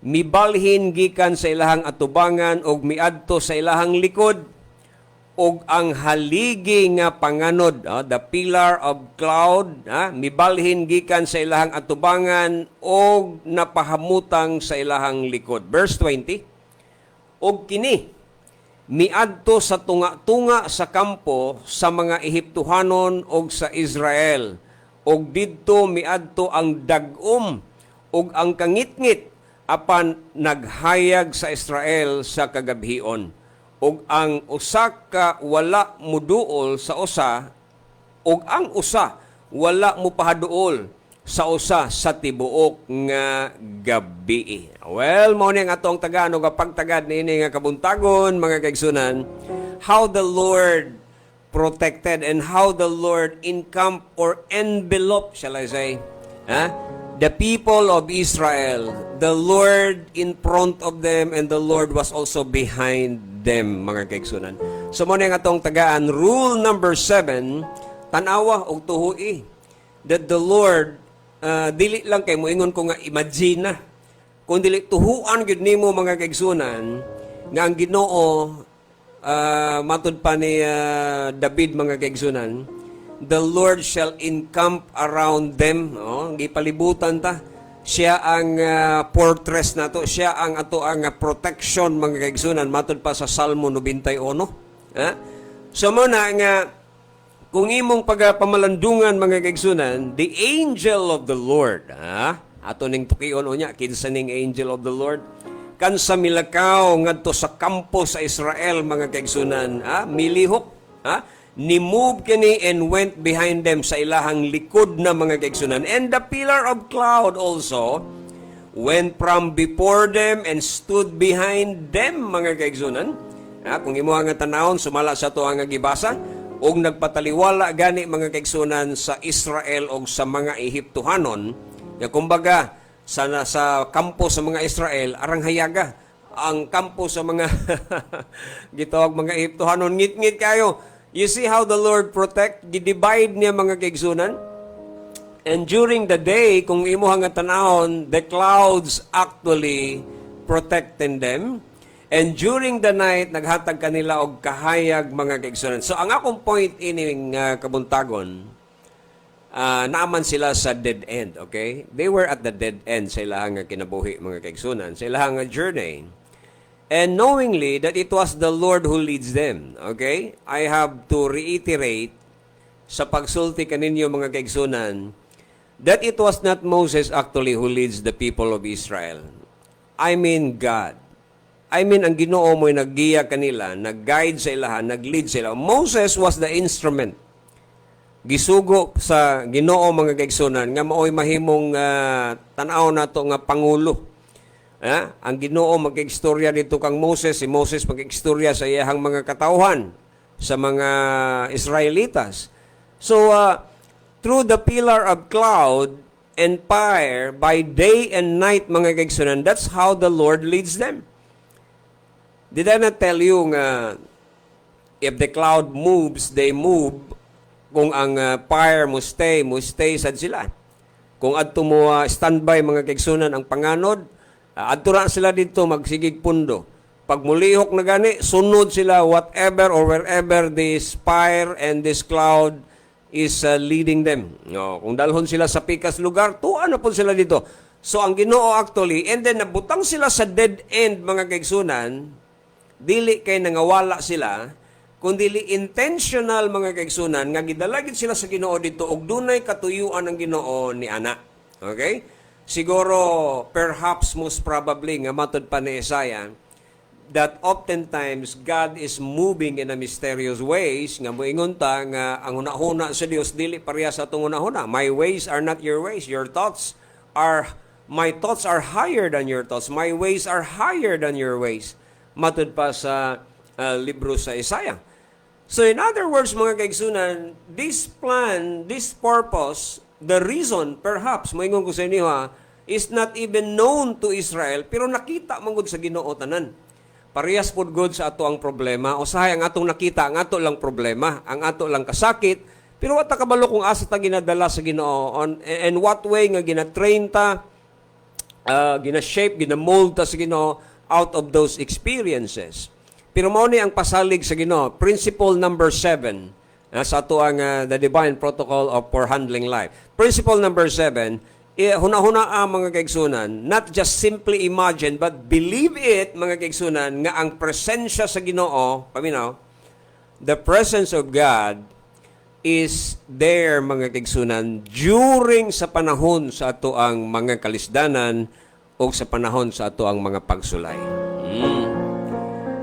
mibalhin gikan sa ilahang atubangan og miadto sa ilahang likod, og ang haligi nga panganod, the pillar of cloud, mibalhin gikan sa ilahang atubangan og napahamutang sa ilahang likod. Verse 20, og kini miadto sa tunga-tunga sa kampo sa mga Ehiptohanon og sa Israel, og didto miadto ang dag-om og ang kangitngit apan naghayag sa Israel sa kagabhion. Og ang usa ka wala muduol sa usa, og ang usa wala mo pahaduol sa usa sa tibuok nga gabi. Well, mao ni ang atong tagano nga pagtagad niini nga kabuntagon, mga kaigsunan, how the Lord protected and how the Lord encamp or envelop, shall I say, the people of Israel. The Lord in front of them and the Lord was also behind them, mga kaigsunan. So mo nga atong tagaan, rule number 7, tanawa og tuhui, that the Lord, dili lang kay moingon ko nga imagine na, kung dili tuhuan gid nimo, mga kaigsunan, nga ang Ginoo, matud pa ni David, mga kaigsunan, the Lord shall encamp around them. Gipalibutan ta. Siya ang fortress nato. Siya ang ato ang protection, mga kaigsunan. Matud pa sa Salmo 91. So mo na nga, kung imong pagpamalandungan, mga kaigsunan, the angel of the Lord, ato ning tukion unya, kinsa ning angel of the Lord, kan sa milakaw ngadto sa kampo sa Israel, mga kaigsunan, milihok, ni-move kini and went behind them, sa ilahang likod na, mga kaigsunan. And the pillar of cloud also went from before them and stood behind them, mga kaigsunan. Kung imo nga tanawon, sumala sa to ang gibasa, og nagpataliwala gani, mga kaigsunan, sa Israel og sa mga Ehiptohanon. Kumbaga, sa kampo sa mga Israel, arang hayaga. Ang kampo sa mga gitawag mga Ehiptohanon, ngit-ngit kayo. You see how the Lord protect? Gidivide niya, mga kaigsunan. And during the day, kung imo nga tanahon, the clouds actually protecting them. And during the night, naghatag kanila og kahayag, mga kaigsunan. So ang akong point ining kabuntagon, naaman sila sa dead end, okay? They were at the dead end sa ilahang kinabuhi, mga kaigsunan, sa ilahang journey. And knowingly that it was the Lord who leads them, okay? I have to reiterate sa pagsulti kaninyo, mga kaigsunan, that it was not Moses actually who leads the people of Israel. I mean God. I mean, ang Ginoo mo'y naggiya kanila, nag-guide sa ilahan, nag-lead sila. Moses was the instrument. Gisugo sa Ginoo, mga kaigsunan, nga maoy mahimong tanaw na to nga pangulo. Ang Ginoo mag-istorya dito kang Moses, si Moses mag-istorya sa iyahang mga katauhan, sa mga Israelitas. So, through the pillar of cloud and fire, by day and night, mga kaigsunan, that's how the Lord leads them. Did I not tell you nga, if the cloud moves, they move. Kung ang fire mo stay sad sila. Kung adto mo standby, mga kaigsunan, ang panganod, adto ra sila dito magsigig pundo. Pag mulihok na gani, sunod sila whatever or wherever this fire and this cloud is leading them. Kung dalhon sila sa pikas lugar, tuwa na po sila dito. So ang Ginoo actually, and then nabutang sila sa dead end, mga kaigsunan, dili kay nangawala sila, kundi intentional, mga kaigsunan, nga gidalagid sila sa Ginoo dito og dunay katuyuan ang Ginoo ni ana. Okay? Siguro, perhaps, most probably, nga matod pa ni Isaiah, that oftentimes God is moving in a mysterious ways, nga moingon ta nga ang hunahuna sa Dios dili pareha sa atong hunahuna. My ways are not your ways. My thoughts are higher than your thoughts. My ways are higher than your ways. Matod pa sa libro sa Isaiah. So in other words, mga kaigsunan, this plan, this purpose, the reason, perhaps, moingon ko sa inyo is not even known to Israel, pero nakita mangod sa Ginoo tanan. Parehas pod god sa ato ang problema. Usahay ang atong nakita, ang ato lang problema, ang ato lang kasakit, pero wata kabalo kung asa ta ginadala sa Ginoo, and what way nga ginatrain ta gina-shape, gina-mold ta sa Ginoo out of those experiences. Pero mao ni ang pasalig sa Ginoo. Principle number 7 sa ato ang the divine protocol for handling life. Principle number 7, huna-huna ang mga kaigsunan, not just simply imagine, but believe it, mga kaigsunan, nga ang presensya sa Ginoo, paminaw, the presence of God is there, mga kaigsunan, during sa panahon sa ato ang mga kalisdanan o sa panahon sa ato ang mga pagsulay.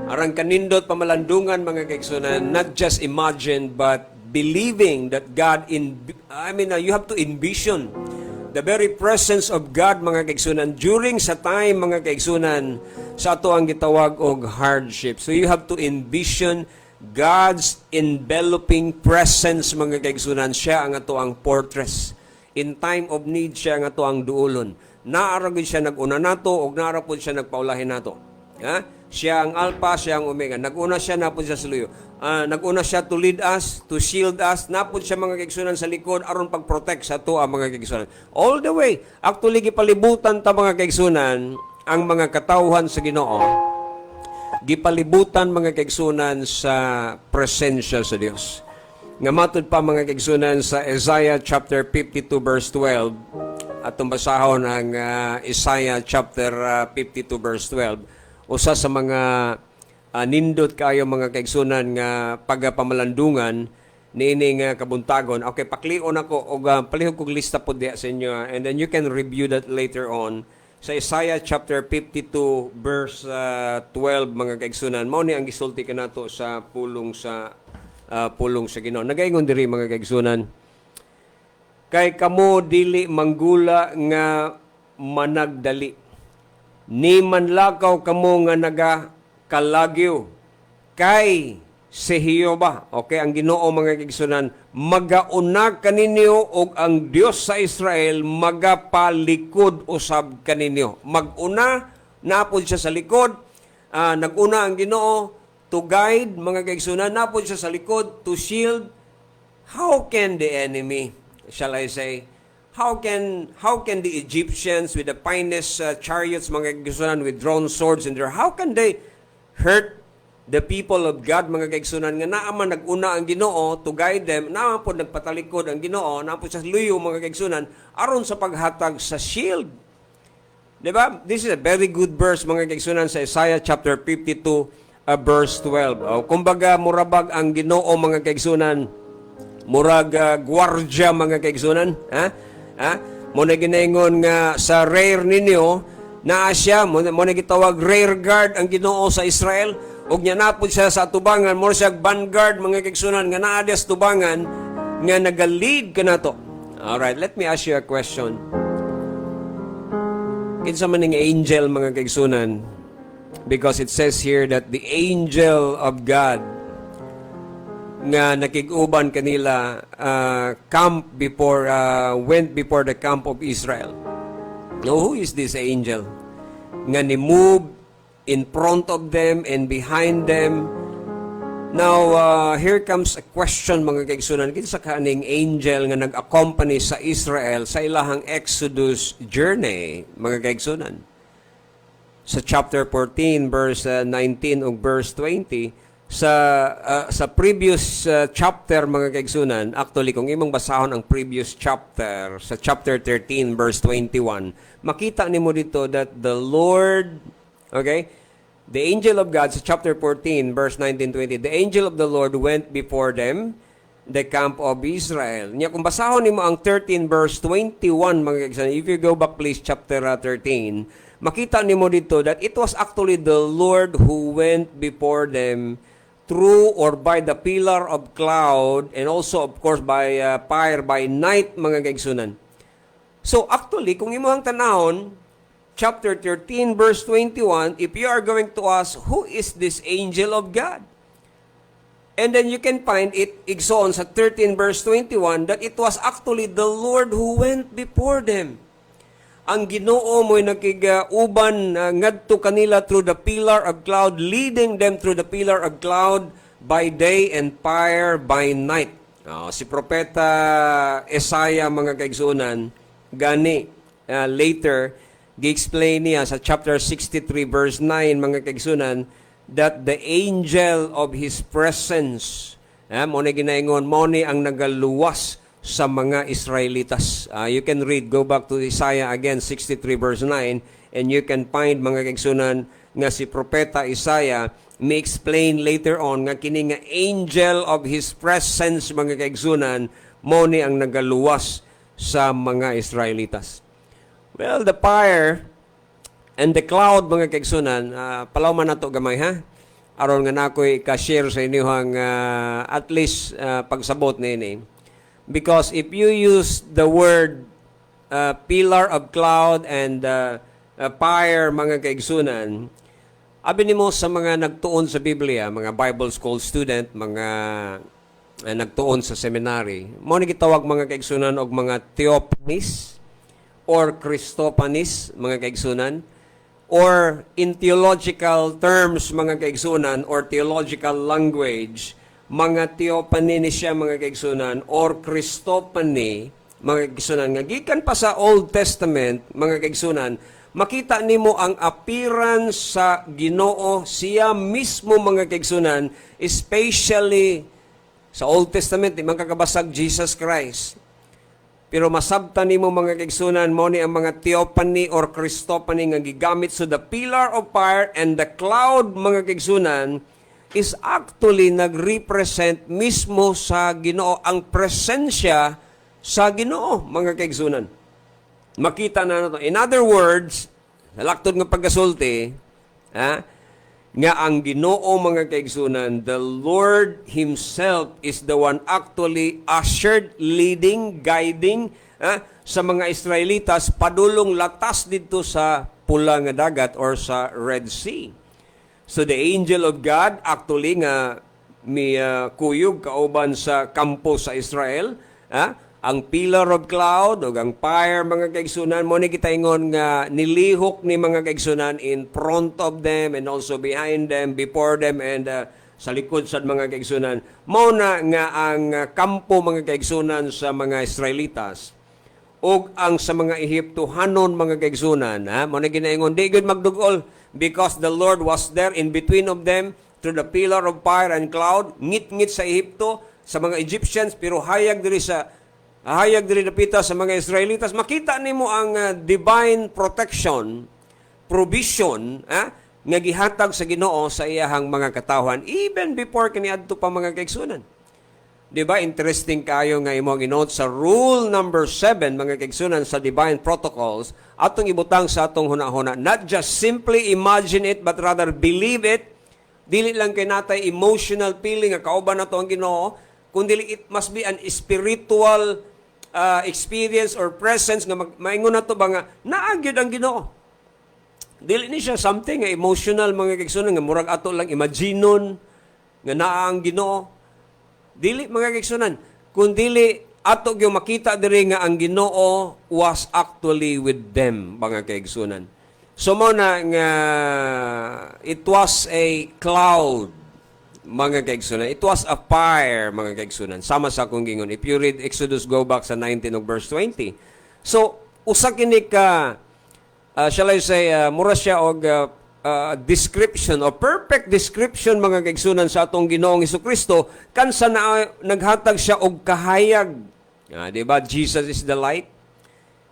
Arang kanindot pamalandungan, mga kaigsunan, not just imagine, but believing that God you have to envision the very presence of God, mga kaigsunan, during sa time, mga kaigsunan, sa ato ang gitawag og hardship. So you have to envision God's enveloping presence, mga kaigsunan. Siya ang ato ang fortress. In time of need, siya ang ato ang duulon. Naaragod siya nag-una nato, o naarapod siya nagpaulahin nato. Ha? Siya ang Alpha, siya ang Omega. Nag-una siya, napod siya sa luyo. Nag-una siya to lead us, to shield us. Napod siya, mga kaigsunan, sa likod, aron pag-protect sa ato ang mga kaigsunan. All the way. Actually, gipalibutan ta, mga kaigsunan, ang mga katawhan sa Ginoo. Gipalibutan, mga kaigsunan, sa presensya sa Dios. Nga matod pa, mga kaigsunan, sa Isaiah chapter 52 verse 12, at basahon ang Isaiah chapter 52 verse 12, usa sa mga nindot kayo, mga kaigsunan, nga pagpamalandungan niining kabuntagon. Okay, paklion ako og palihog kog lista po diya sa inyo, and then you can review that later on. Sa Isaiah chapter 52 verse 12, mga kaigsunan, mao ni ang gisulti kanato sa pulong sa Ginoo. Nagaingon diri, mga kaigsunan, kay kamo dili manggula nga managdali, ni manlakaw kamo nga nagakalagyo kay si Jehova. Okay, ang Ginoo, mga kaigsunan, magauna kaninyo og ang Dios sa Israel magapalikod usab kaninyo. Maguna, napod siya sa likod. Naguna ang Ginoo to guide, mga kaigsunan, napod siya sa likod to shield. How can the enemy, shall I say, how can the Egyptians with the finest chariots, mga kaigsunan, with drawn swords in their, how can they hurt the people of God, mga kaigsunan, nga naaman naguna ang Ginoo to guide them, naaman po nagpatalikod ang Ginoo, naaman po sa luyo, mga kaigsunan, aron sa paghatag sa shield. Diba? This is a very good verse, mga kaigsunan, sa Isaiah chapter 52 verse 12. Kumbaga, murabag ang Ginoo, mga kaigsunan, murag gwardya, mga kaigsunan. Muna ginaingon nga sa rear ninyo, na siya, muna gitawag rear guard ang Ginoo sa Israel. Og nya napod siya sa tubangan, mo siya vanguard, mga kaigsunan, nga naa sa tubangan, nga naga-lead ka na to. Alright, let me ask you a question. Kinsa man ng angel, mga kaigsunan, because it says here that the angel of God nga nakig-uban kanila went before the camp of Israel. Now, who is this angel? Nga ni-move in front of them and behind them. Now, here comes a question, mga kaigsunan. Kinsa kaning angel nga nag-accompany sa Israel sa ilahang Exodus journey, mga kaigsunan? Sa chapter 14, verse 19 ug verse 20, sa previous chapter, mga kaigsunan, actually, kung imong basahon ang previous chapter, sa chapter 13, verse 21, makita nimo dito that the Lord, okay, the angel of God, sa chapter 14, verse 19-20, the angel of the Lord went before them, the camp of Israel. Nya, kung basahon nimo ang 13, verse 21, mga kaigsunan, if you go back please, chapter 13, makita nimo dito that it was actually the Lord who went before them through or by the pillar of cloud, and also, of course, by fire by night, mga kaigsunan. So, actually, kung imong tanahon, chapter 13, verse 21, if you are going to ask, who is this angel of God? And then you can find it, igsoon sa 13, verse 21, that it was actually the Lord who went before them. Ang Ginoo mo'y nakig-uban ngadto kanila through the pillar of cloud, leading them through the pillar of cloud by day and fire by night. Si Propeta Isaiah, mga kaigsunan, gani, later, gi-explain niya sa chapter 63 verse 9 mga kaigsunan that the angel of his presence mo na ginaingon mo ni ang nagaluwas sa mga Israelitas. You can read, go back to Isaiah again 63 verse 9 and you can find mga kaigsunan nga si propeta Isaiah may explain later on nga kini nga angel of his presence mga kaigsunan mo ni ang nagaluwas sa mga Israelitas. Well, the fire and the cloud, mga kaigsunan, palaw man nato gamay ha. Aron nga nakoy ka-share sa inyo hang at least pagsabot nini. Because if you use the word pillar of cloud and fire, mga kaigsunan, abi nimo sa mga nagtuon sa Biblia, mga Bible school student, mga nagtuon sa seminary, mo ni gitawag mga kaigsunan og mga theophanis or Christophanis, mga kaigsunan, or in theological terms, mga kaigsunan, or theological language, mga theophany siya, mga kaigsunan, or Christophany, mga kaigsunan, nga gikan pa sa Old Testament, mga kaigsunan, makita nimo ang appearance sa Ginoo siya mismo, mga kaigsunan, especially sa Old Testament, di man kakabasag Jesus Christ. Pero masabtan nimo mga kaigsunan mo ni ang mga theophany or Christophany nga gigamit so the pillar of fire and the cloud, mga kaigsunan, is actually nagrepresent mismo sa Ginoo, ang presensya sa Ginoo, mga kaigsunan. Makita na nato. In other words, sa laktod nga pagkasulti, nga ang Ginoo, mga kaigsunan, the Lord Himself is the one actually ushered, leading, guiding sa mga Israelitas padulong latas dito sa pula nga dagat or sa Red Sea. So the angel of God actually nga may kuyog kauban sa kampo sa Israel, ang pillar of cloud o ang fire, mga kaigsunan, mo ni kita ingon nga nilihok ni mga kaigsunan in front of them and also behind them, before them, and sa likod sa mga kaigsunan. Mo na nga ang kampo, mga kaigsunan, sa mga Israelitas o ang sa mga Ehiptohanon, mga kaigsunan, mo na ginaingon, di good magdugol because the Lord was there in between of them through the pillar of fire and cloud, ngit-ngit sa Ehipto, sa mga Egyptians, pero hayag diri napita sa mga Israelitas. Makita nimo ang divine protection, provision, nga gihatag sa Ginoo sa iyahang mga katawhan even before kaniadto pa, mga kaigsunan. Di ba interesting kayo nga imong inote sa rule number 7, mga kaigsunan, sa divine protocols, atong ibutang sa atong hunahuna, not just simply imagine it but rather believe it. Dili lang kay natay emotional feeling nga kauban nato ang Ginoo, kundi it must be an spiritual experience or presence nga maingon nato ba nga naagyod ang Ginoo. Dili ni siya something nga emotional, mga kaigsunan, nga murag ato lang imaginon nga naa ang Ginoo. Dili, mga kaigsunan, kundi ato gyud makita diri nga ang Ginoo was actually with them, mga kaigsunan. So mo na nga it was a cloud, mga kaigsunan. It was a fire, mga kaigsunan. Sama sa akong gingon. If you read Exodus, go back sa 19 of verse 20. So, usa kini ka, shall I say, mura siya og description, o perfect description, mga kaigsunan, sa atong Ginoong Hesukristo, kansa na naghatag siya og kahayag. Diba? Jesus is the light.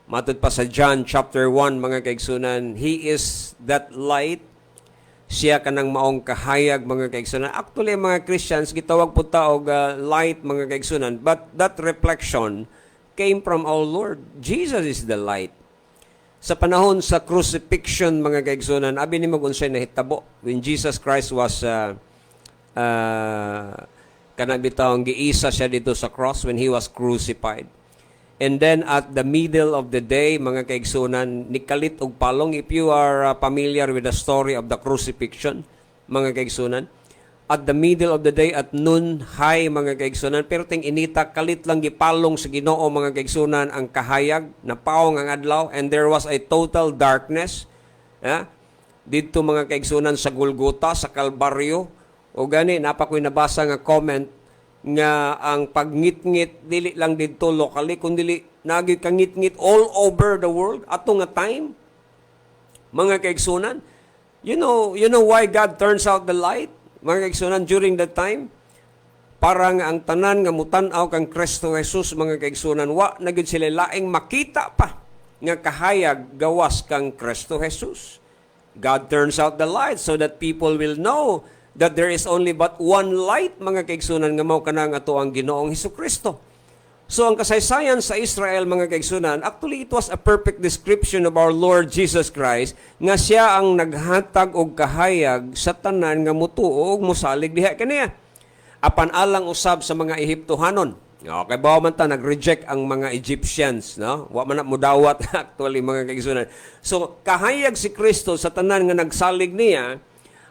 Matod pa sa John chapter 1, mga kaigsunan, He is that light. Siya kanang maong kahayag, mga kaigsunan. Actually, mga Christians, gitawag po taog light, mga kaigsunan. But that reflection came from our Lord. Jesus is the light. Sa panahon sa crucifixion, mga kaigsunan, abi ni mag-unsay nahitabo. When Jesus Christ was kanang bitawong giisa siya dito sa cross when He was crucified. And then at the middle of the day, mga kaigsunan, nikalit og palong. If you are familiar with the story of the crucifixion, mga kaigsunan, at the middle of the day, at noon high, mga kaigsunan, pero ting inita, kalit lang gipalong sa Ginoo, mga kaigsunan, ang kahayag, napawong ang adlaw, and there was a total darkness. Dito, mga kaigsunan, sa Golgota, sa Kalbaryo, o gani, napakoy nabasa nga comment, nga ang pagngit-ngit dili lang dito locally kundi nagi kangit-ngit all over the world ato nga time, Mga kaigsunan, you know why God turns out the light? Mga kaigsunan, during that time, parang ang tanan nga mutan-aw kang Kristo Jesus, mga kaigsunan, wa na gyud sila laing makita pa nga kahayag gawas kang Kristo Jesus. God turns out the light so that people will know that there is only but one light, mga kaigsunan, nga mao kanang ato ang Ginoong Hesukristo. So ang kasaysayan sa Israel, mga kaigsunan, actually it was a perfect description of our Lord Jesus Christ nga siya ang naghatag og kahayag sa tanan nga mutuo og mosalig diha kaniya. Apan alang usab sa mga Ehiptohanon. Okay, bawa man ta nag-reject ang mga Egyptians, no? Wa man na mudawat actually, mga kaigsunan. So kahayag si Kristo sa tanan nga nagsalig niya,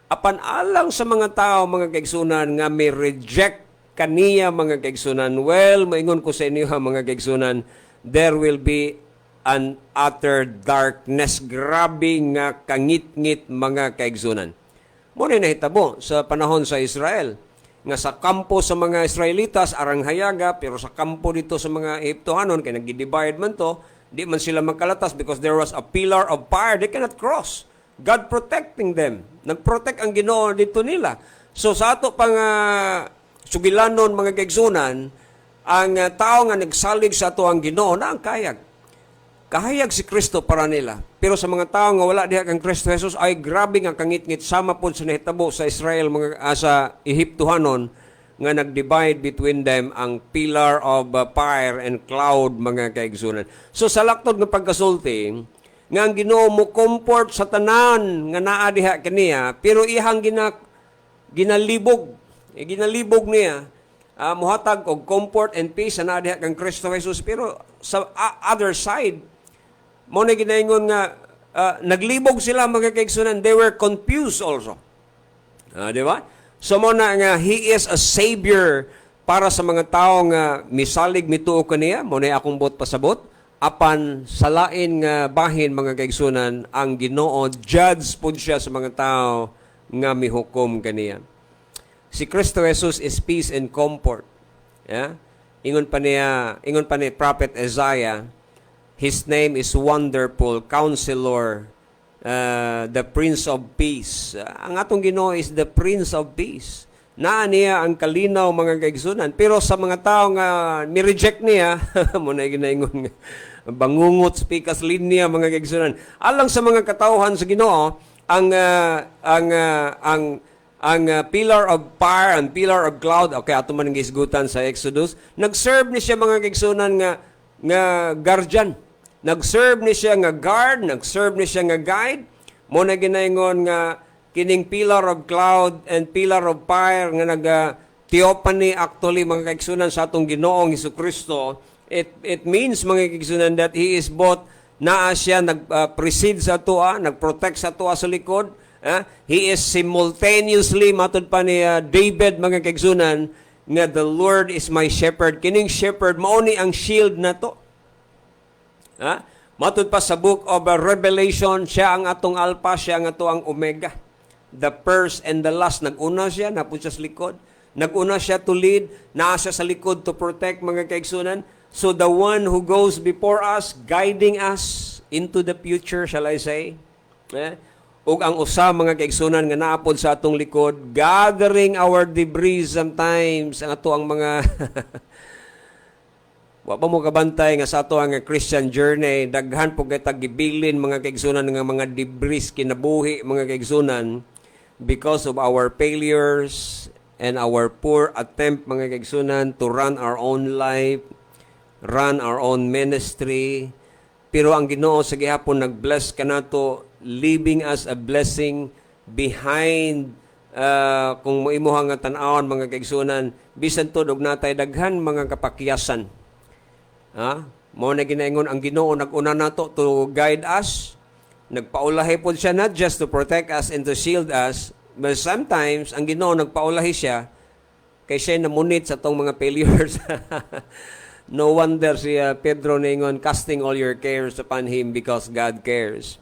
apan alang sa mga tao, mga kaigsunan, nga may reject kaniya, mga kaigsunan, well, maingon ko sa inyo, mga kaigsunan, there will be an utter darkness. Grabe nga kangit-ngit, mga kaigsunan. Muna nahitabo sa panahon sa Israel, nga sa kampo sa mga Israelitas, arang hayaga, pero sa kampo dito sa mga Ehiptohanon, kaya nag-divide man to, di man sila magkalatas because there was a pillar of fire. They cannot cross. God protecting them. Nag-protect ang Ginoo dito nila. So sa ato pang sugilanon, mga kaigsunan, ang tao nga nagsalig sa ato ang Ginoo na ang kayag. Kahayag si Kristo para nila. Pero sa mga tao nga wala diha kang Kristo Jesus, ay grabe nga kangit-ngit. Sama po sa nahitabo sa Israel, sa Ehiptohanon, nga nag-divide between them ang pillar of fire and cloud, mga kaigsunan. So sa laktod ng pagkasulti, nga ang Ginoo mo comfort sa tanan nga naa diha kaniya, pero ihang ginalibog. Ginalibog niya, muhatag og comfort and peace na naa diha kang Kristo Jesus. Pero sa other side, mo na ginaingon nga naglibog sila, mga kaigsunan. They were confused also. Di ba? So mo na nga He is a Savior para sa mga tao nga misalig mituo kaniya. Mo na akong bot pasabot. Apan sa lain nga bahin, mga kaigsunan, ang Ginoo judge pud siya sa mga tao nga mihukom kaniya. Si Kristo Jesus is peace and comfort. Yeah? Ingon pa ni Prophet Isaiah, His name is Wonderful, Counselor, the Prince of Peace. Ang atong Ginoo is the Prince of Peace. Naa niya ang kalinaw, mga kaigsunan. Pero sa mga tao nga ni-reject niya, muna ginaingon nga, bangungot, spikas linya, mga kaigsunan. Alang sa mga katauhan sa Ginoo, ang pillar of fire and pillar of cloud, okay, ato man ang gisgutan sa Exodus, nag-serve ni siya, mga kaigsunan, nga guardian. Nag-serve ni siya nga guard, nag-serve ni siya nga guide. Mo na ginaingon nga kining pillar of cloud and pillar of fire nga nag-theophany actually, mga kaigsunan, sa atong Ginoong Hesukristo. It means, mga kaigsunan, that He is both naa siya nag-preside sa atua, nag-protect sa atua sa likod. He is simultaneously, matod pa ni David, mga kaigsunan, nga the Lord is my shepherd. Kining shepherd, mao ni ang shield na to. Matod pa sa book of Revelation, siya ang atong Alpha, siya ang atong Omega. The first and the last. Nag-una siya, napun siya sa likod. Nag-una siya to lead, naa siya sa likod to protect, mga kaigsunan. So the one who goes before us, guiding us into the future, shall I say. Ug ang usa, mga kaigsunan, nga naapod sa atong likod, gathering our debris sometimes, ang ato ang mga wa pa mo kabantay nga sa ato ang Christian journey, daghan po kay tagibilin, mga kaigsunan, nga mga debris kinabuhi, mga kaigsunan, because of our failures and our poor attempt, mga kaigsunan, to run our own life, run our own ministry. Pero ang Ginoo sa gihapon nag-bless kanato, leaving us a blessing behind. Kung moimuha nga tan-awon, mga kaigsunan, bisan to og natay daghan mga kapakyasan. Mo na ginaingon ang Ginoo nag-una nato to guide us. Nagpaulahi po siya not just to protect us and to shield us, but sometimes ang Ginoo nagpaulahi siya kay siya namunit sa tong mga failures. No wonder si Pedro ningon, casting all your cares upon Him because God cares.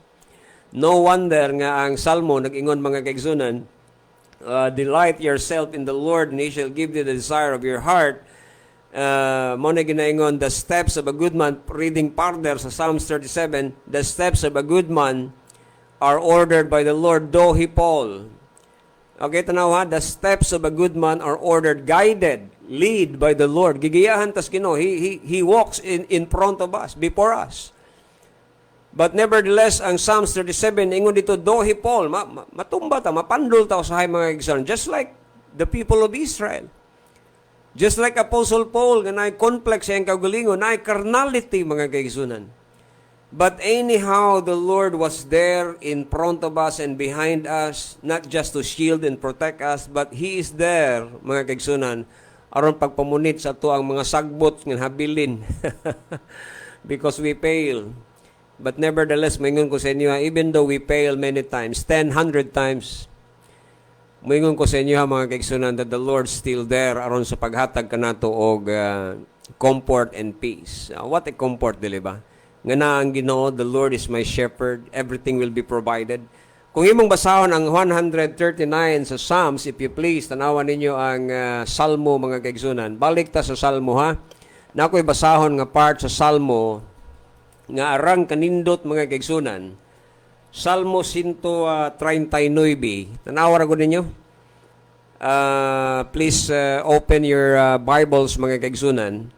No wonder nga ang Salmo nag-ingon, mga kaigsunan, delight yourself in the Lord and He shall give you the desire of your heart. Mo na ginaingon, the steps of a good man, reading further sa Psalms 37, the steps of a good man are ordered by the Lord, though he fall. Okay, tanaw ha, the steps of a good man are ordered, guided, lead by the Lord. Gigiyahan tas Ginoo, he walks in front of us, before us. But nevertheless, ang Psalms 37, ingon dito, though he fall, matumba ta, mapandol ta usahay mga igsoon, just like the people of Israel. Just like Apostle Paul, nga naay complex ang kaugalingon, naay carnality mga kaigsunan. But anyhow, the Lord was there in front of us and behind us, not just to shield and protect us, but He is there, mga kaigsunan, aron pagpamunit sa to ang mga sagbot ng habilin. Because we fail. But nevertheless, maingon ko sa inyo, even though we fail many times, 10, 100 times, maingon ko sa inyo mga kaigsunan that the Lord still there aron sa paghatag kanato og comfort and peace. What a comfort, dili ba? Nga na ang Ginoo, the Lord is my shepherd, everything will be provided. Kung imong basahon ang 139 sa Psalms, if you please, tanawan ninyo ang Salmo mga kaigsunan. Balik ta sa Salmo ha. Na ako'y basahon nga part sa Salmo nga arang kanindot mga kaigsunan. Salmo 139. Tanawa ra gud ninyo. Please open your Bibles mga kaigsunan.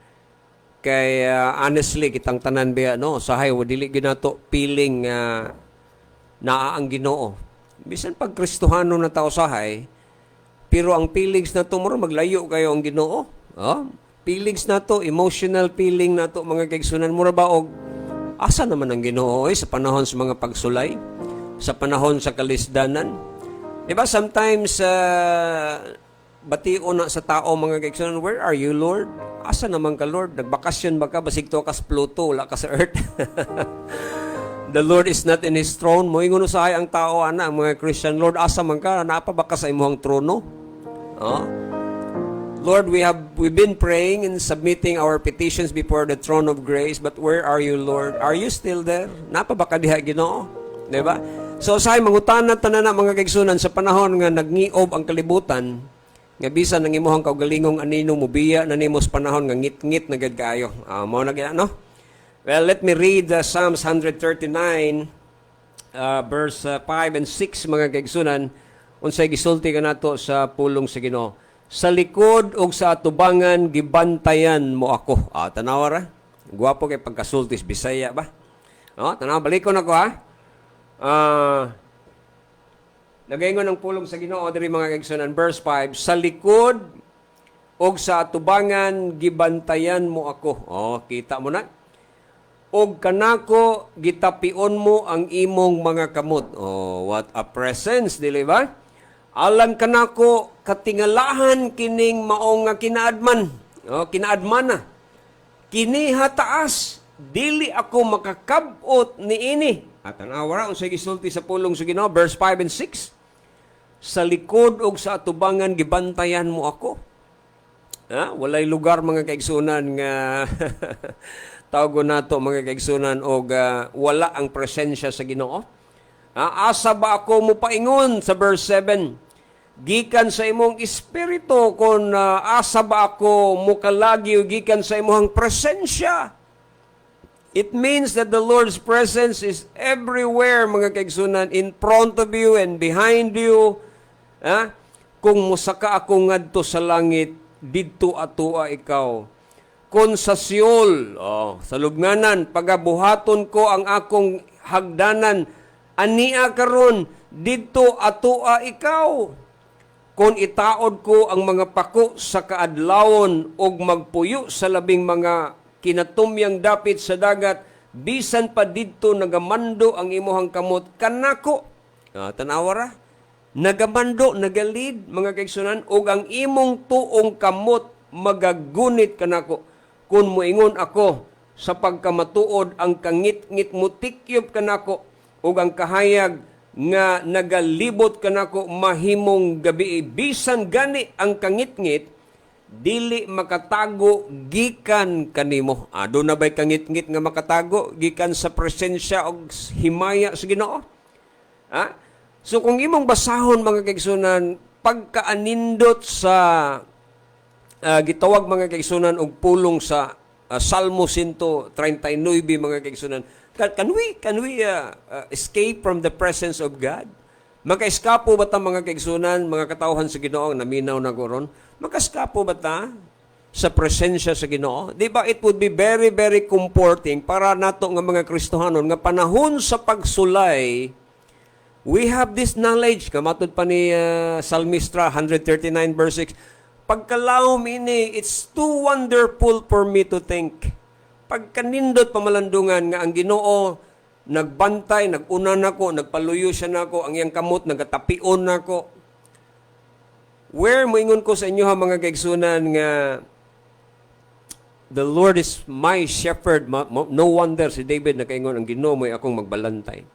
Kay honestly kitang tanan biya no, sahay wa dili ginato piling naa ang Ginoo. Bisan pag Kristohano na tao sahay, pero ang feelings na to mura maglayo kayo ang Ginoo. Oh, feelings na to, emotional feeling na to mga kaigsunan, mura ba og asa naman ang Ginoo sa panahon sa mga pagsulay, sa panahon sa kalisdanan. Diba sometimes bation na sa tao mga kaigsunan, where are you Lord? Asa naman ka Lord? Nagbakasyon ba ka? Basig to kas Pluto, wala ka sa earth. The Lord is not in His throne. Moingon usahay ang tao ana, mga Christian, Lord, asa man ka? Naapa ba ka sa imong trono? Oh? Lord, we've been praying and submitting our petitions before the throne of grace, but where are you, Lord? Are you still there? Naapa ba ka diha Ginoo? Diba? So usahay mangutana tanan na mga kaigsunan sa panahon nga nagniob ang kalibutan, nga bisan ng imuhang kaugalingong anino mubiya na nimo sa panahon nga ngit-ngit na gid kaayo. Mao na gid no? Well, let me read Psalms 139 verse 5 and 6 mga kaigsunan unsay gisulti kanato sa pulong sa Ginoo. Sa likod ug sa atubangan gibantayan mo ako. Tanawa ra. Guwapo kay pagkasultis Bisaya ba? Tanawa balikon ako ha. Nagaingon ang pulong sa Ginoo diri mga kaigsunan verse 5, sa likod og sa atubangan gibantayan mo ako. Kita mo na. Og kanako gitapion mo ang imong mga kamot. What a presence, dili ba? Alang kanako katingalahan kining maong nga kinaadman. Kinaadman na. Kini hataas, dili ako makakabot niini. At tanawa unsay gisulti sa pulong sa Ginoo verse 5 and 6. Sa likod og sa atubangan gibantayan mo ako. Walay lugar mga kaigsunan nga tawgo nato mga kaigsunan og wala ang presensya sa Ginoo. Asa ba ako mo paingon sa verse 7? Gikan sa imong espiritu kun asa ba ako mo kalagi gikan sa imong presensya. It means that the Lord's presence is everywhere mga kaigsunan, in front of you and behind you. Kung musaka ako ngadto sa langit, didto atoa ikaw. Kung sa Seol, sa lubnganan, pagabuhaton ko ang akong hagdanan, ania karon didto atoa ikaw. Kung itaod ko ang mga pako sa kaadlawon og magpuyo sa labing mga kinatumyang dapit sa dagat, bisan pa didto nagamando ang imuhang kamot kanako. Tanawa ra. Nagamando, nagalid, mga kaigsunan, og ang imong tuong kamot magagunit kanako. Kung moingon ako sa pagkamatuod ang kangit-ngit mo tikyop kanako, og ang kahayag nga nagalibot kanako mahimong gabi. Bisan gani ang kangit-ngit, dili makatago gikan kanimo. Doon na ba'y kangit-ngit nga makatago gikan sa presensya og himaya sa Ginoo? So kung imong basahon mga kaigsunan, pagkaanindot sa gitawag mga kaigsunan og pulong sa Salmo 139 mga kaigsunan, Can we escape from the presence of God? Maka-eskapo ba ta mga kaigsunan, mga katawhan sa Ginoo ang naminaw na goron? Maka-eskapo ba ta sa presensya sa Ginoo? Di ba it would be very, very comforting para nato nga mga Kristohanon nga panahon sa pagsulay, we have this knowledge. Kamatod pa ni Salmistra 139 verse 6. Pagkalawom ini, it's too wonderful for me to think. Pagkanindot pamalandungan nga ang Ginoo nagbantay, naguna nako, nagpaluyo siya nako, ang iyang kamot nagatapion nako. Where moingon ko sa inyo ha mga kaigsunan nga the Lord is my shepherd. No wonder si David nakaingon ang Ginoo mo'y akong magbalantay.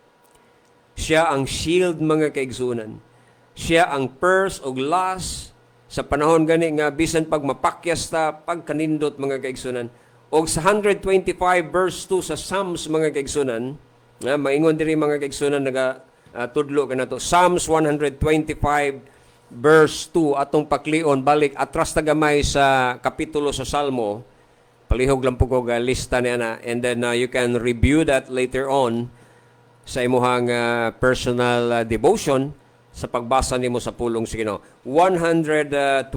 Siya ang shield mga kaigsunan. Siya ang purse o glass sa panahon gani nga bisan pag mapakyas ta pagkanindot mga kaigsunan. Og sa 125 verse 2 sa Psalms mga kaigsunan, maingon diri mga kaigsunan tudlo kanato. Psalms 125 verse 2 atong paklion balik atras tagamay sa kapitulo sa Salmo. Palihog lang po ko lista niya na, and then you can review that later on sa imuhang personal devotion sa pagbasa nimo sa pulong sa Ginoo. 125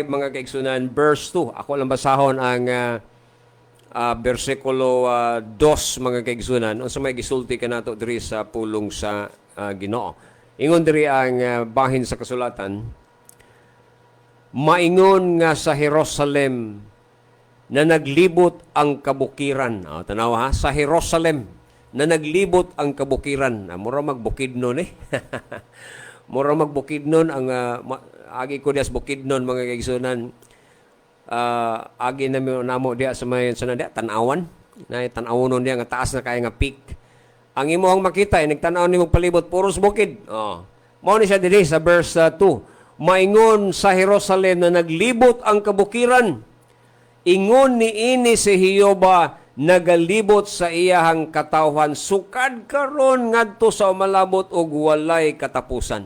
mga kaigsunan verse 2. Ako lang basahon ang versikulo 2 mga kaigsunan. Unsa may gisulti kanato diri sa pulong sa Ginoo. Ingon diri ang bahin sa kasulatan. Maingon nga sa Jerusalem na naglibot ang kabukiran. Tanaw ha, sa Jerusalem na naglibot ang kabukiran. Mura magbukidnon Mura magbukidnon ang agi ko dias bukidnon mga kaigsunan. Agi namo diya sa may diya tan-awan. Na tan-awon diya nga taas na kay nga peak. Ang imong makita nagtan-aw nimo palibot puros bukid. Mao ni siya diri sa verse 2. Maingon sa Jerusalem na naglibot ang kabukiran. Ingon ni ini si Jehova nagalibot sa iyahang katawhan sukad karon ngadto sa umalabot og walay katapusan.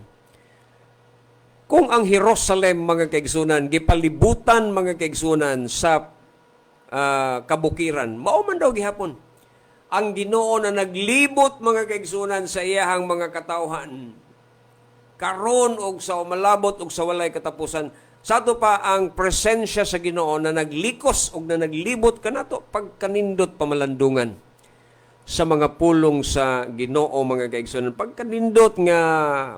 Kung ang Jerusalem mga kaigsunan gipalibutan mga kaigsunan sa kabukiran, mao man daw gihapon ang Ginoo na naglibot mga kaigsunan sa iyahang mga katawhan karon og sa umalabot og sa walay katapusan. Sa ato pa ang presensya sa Ginoo na naglikos o na naglibot kanato pagkanindot pamalandungan sa mga pulong sa Ginoo mga kaigsunan. Pagkanindot nga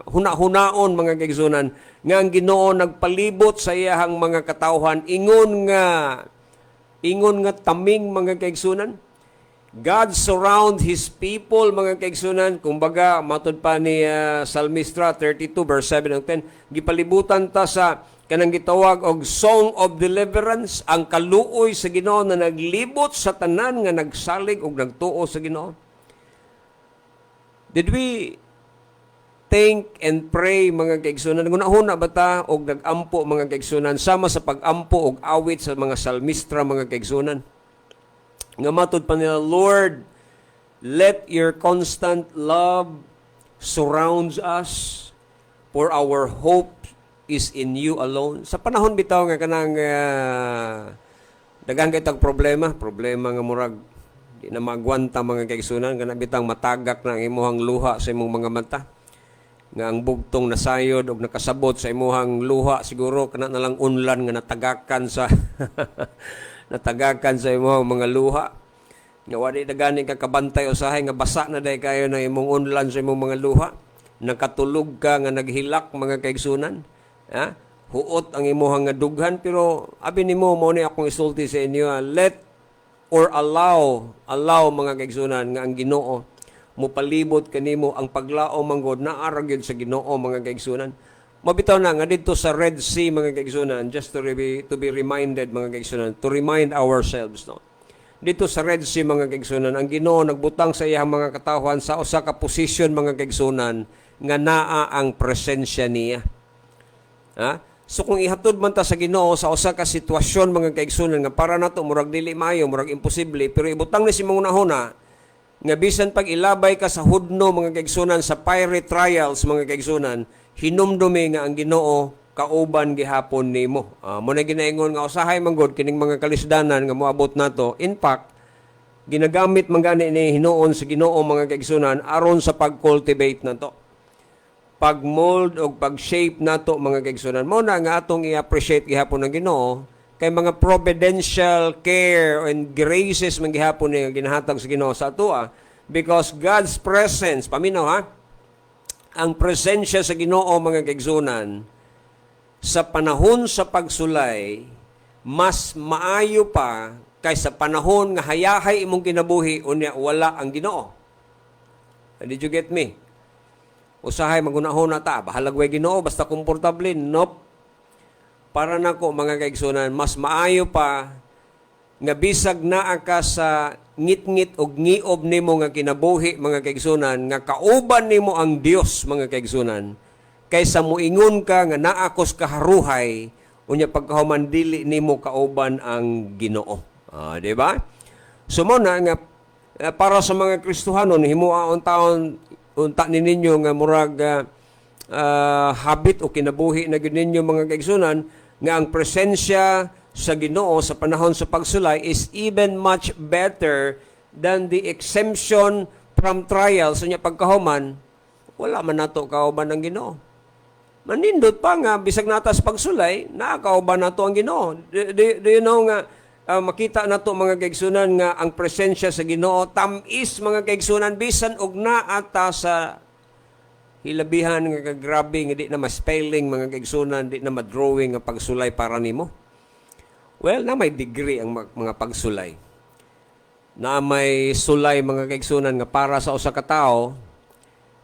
huna-hunaon mga kaigsunan nga ang Ginoo nagpalibot sa iyahang mga katawhan ingon nga taming mga kaigsunan. God surround His people mga kaigsunan. Kumbaga matud pa ni Salmistra 32 verse 7 and 10 gipalibutan ta sa kanang gitawag og Song of Deliverance, ang kaluoy sa Ginoo na naglibot sa tanan nga nagsalig og nagtuo sa Ginoo. Did we think and pray mga kaigsunan? Hunahuna ba ta og nagampo mga kaigsunan sama sa pagampo og awit sa mga salmistra mga kaigsunan? Nga matud pa nila, Lord, let your constant love surrounds us, for our hope is in you alone. Sa panahon bitaw nga kanang daghang kitag problema nga murag di na magwanta mga kaigsunan kana bitang matagak na ang imuhang luha sa imong mga mata. Nga ang bugtong nasayod og nakasabot sa imuhang luha siguro kana na lang unlan nga natagakan sa natagakan sa imong mga luha. Nga wali na gani ka kabantay usahay nga basa na day kayo na imong unlan sa imong mga luha. Nakatulog ka nga naghilak mga kaigsunan. Huot ang imuhang nga dughan pero abi nimo mao ni akong isulti sa inyo let or allow mga kaigsunan nga ang Ginoo mupalibot kanimo ang paglao manggod naa ra gyud sa Ginoo mga kaigsunan. Mabitaw na nga didto sa Red Sea mga kaigsunan just to be reminded mga kaigsunan, to remind ourselves no. Dito sa Red Sea mga kaigsunan ang Ginoo nagbutang sa iyang mga katawhan sa usa ka posisyon mga kaigsunan nga naa ang presensya niya. So kung ihatod man ta sa Ginoo sa usa ka sitwasyon mga kaigsunan nga para nato murag dili maayo, murag imposible, pero ibutang ni si mga unahuna nga bisan pag ilabay ka sa hudno mga kaigsunan sa fiery trials mga kaigsunan, hinumdumi nga ang Ginoo kauban gihapon nimo. Mo na ginaingon nga usahay man gud kining mga kalisdanan nga moabot nato. In fact, Ginagamit man gani ni hinuon sa Ginoo mga kaigsunan aron sa pag-cultivate nato. Pag-mold o pag-shape nato mga kaigsunan. Mo na nga atong i-appreciate gihapon ng Ginoo kay mga providential care and graces man gihapon ni ginahatag sa Ginoo sa atoa because God's presence, paminaw ha, ang presensya sa Ginoo mga kaigsunan sa panahon sa pagsulay mas maayo pa kaysa panahon nga hayahay imong kinabuhi unya wala ang Ginoo. Did you get me? Usahay magunahon na ta, bahalag way Ginoo basta komportable. Nope. Para nako mga kaigsunan, mas maayo pa nga bisag naa ka sa ngit-ngit og ngiob nimo nga kinabuhi mga kaigsunan nga kauban nimo ang Dios mga kaigsunan kaysa muingon ka nga naa kos kaharuhay unya pagkahuman dili nimo kauban ang Ginoo. Di ba? So mo na nga para sa mga Kristohanon himuha taon unta ninyo nga murag habit o kinabuhi na gid ninyo mga kaigsunan nga ang presensya sa Ginoo sa panahon sa pagsulay is even much better than the exemption from trials. So niya pagkahuman wala man nato kauban ng Ginoo. Manindot pa nga bisag natas pagsulay nakauban nato ang Ginoo. Do you know nga makita nato mga kaigsunan nga ang presensya sa Ginoo tamis mga kaigsunan bisan og naata sa hilabihan nga grabe nga di na ma-spelling mga kaigsunan, di na ma-drawing nga pagsulay para nimo. Well, na may degree ang mga pagsulay. Na may sulay mga kaigsunan nga para sa usa ka tawo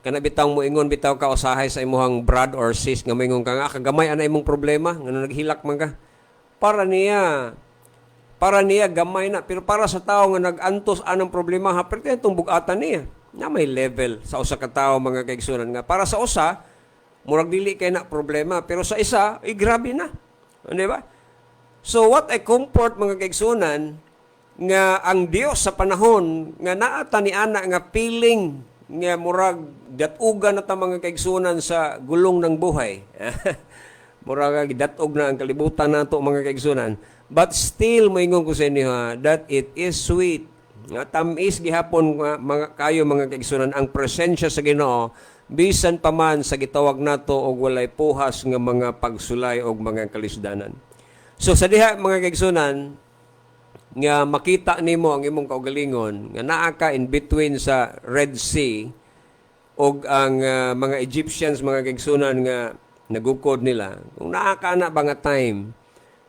kana bitaw mo ingon bitaw ka usahay sa imuhang brad or sis nga moingon ka nga kagamay ana imong problema nga naghilak man ka. Para niya gamay na pero para sa tao nga nag-antos anang problema ha perti itong bugatan niya na may level sa usa ka tawo mga kaigsunan nga para sa usa murag dili kay na problema pero sa isa grabe na. Di ba? So what I comfort mga kaigsunan nga ang Dios sa panahon nga naata ni ana nga feeling nga murag datugan na ta mga kaigsunan sa gulong ng buhay. Murag datog na ang kalibutan nato mga kaigsunan. But still moingon ko sa inyo that it is sweet. Nga tamis gihapon mga kayo mga kaigsunan ang presensya sa Ginoo bisan pa man sa gitawag nato og walay puhas nga mga pagsulay og mga kalisdanan. So sa diha mga kaigsunan nga makita nimo ang imong kaugalingon nga naa ka in between sa Red Sea og ang mga Egyptians mga kaigsunan nga nagukod nila. Kung naa ka na ba nga time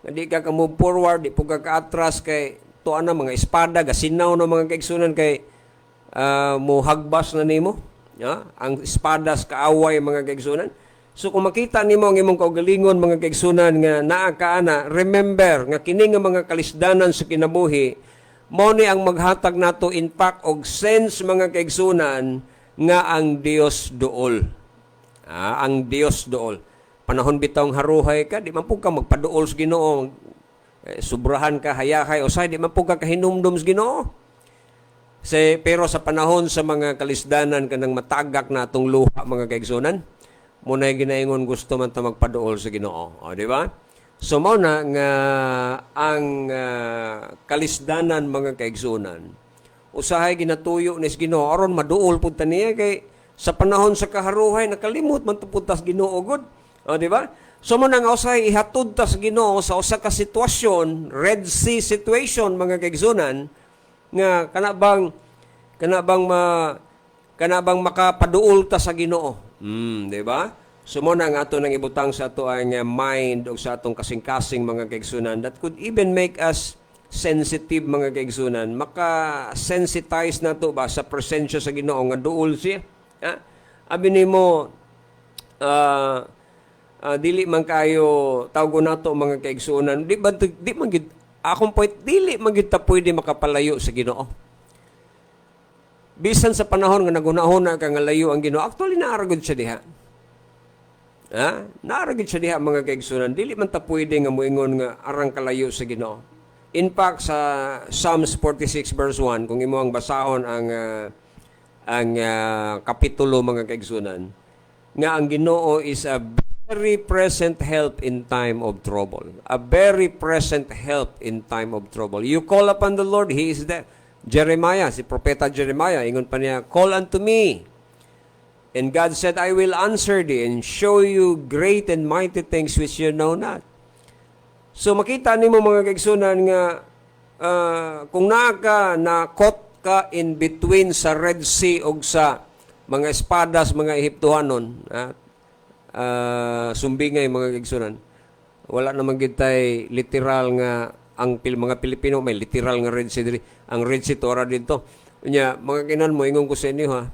nga di ka move forward, di po ka atras kay tuan na mga espada, gasinaw na mga kaigsunan kay muhagbas na nimo. Ang espadas kaaway mga kaigsunan. So kung makita nimo ang imong kaugalingon mga kaigsunan nga naa ka ana, remember nga kini nga mga kalisdanan sa kinabuhi mao ni ang maghatag nato impact og sense mga kaigsunan nga ang Dios duol. Ang Dios duol. Panahon bitawng haruhay ka, di man po ka magpaduol sa Ginoo. Sobrahan ka, hayahay, o di man po ka kahinumdum sa Ginoo. Pero sa panahon sa mga kalisdanan ka nang matagak na itong luha mga kaigsunan, muna ginaingon gusto man ta magpaduol sa Ginoo. Di ba? So muna nga ang kalisdanan mga kaigsunan, usahay ginatuyo ni Ginoo aron maduol pud ta niya kay sa panahon sa kaharuhay nakalimot man tupuntas Ginoo gud. Di ba? So mo nang usahay ihatod ta sa Ginoo sa usa ka sitwasyon, Red Sea situation mga kaigsunan nga kana bang makapaduol ta sa Ginoo. Di ba? So mo nang ato nang ibutang sa ato ang mind o sa atong kasing-kasing mga kaigsunan that could even make us sensitive mga kaigsunan. Maka-sensitize na to ba sa presensya sa Ginoo nga duol siya. Abi nimo dili man kayo tawgo nato mga kaigsunan. Di man gid akong point dili man gid ta pwede makapalayo sa Ginoo. Bisan sa panahon nga nagunahon ka nga layo ang Ginoo, actually naaragod siya diha. Naaragod siya diha mga kaigsunan. Dili man ta pwede nga moingon nga arang kalayo sa Ginoo. In fact sa Psalms 46 verse 1 kung imo ang basahon ang kapitulo mga kaigsunan nga ang Ginoo is a very present help in time of trouble. A very present help in time of trouble. You call upon the Lord, He is there. Jeremiah, si Propeta Jeremiah, ingon pa niya, call unto me. And God said, I will answer thee and show you great and mighty things which you know not. So makita nimo mga kaigsunan nga kung na-caught ka in between sa Red Sea o sa mga espadas, mga Ehiptohanon, sumbingay mga kaigsunan, wala naman gitay literal nga ang mga Pilipino may literal nga Red Sea diri. Ang Red Sea tora dito. Nya mga kinan mo ingon ko sa inyo ha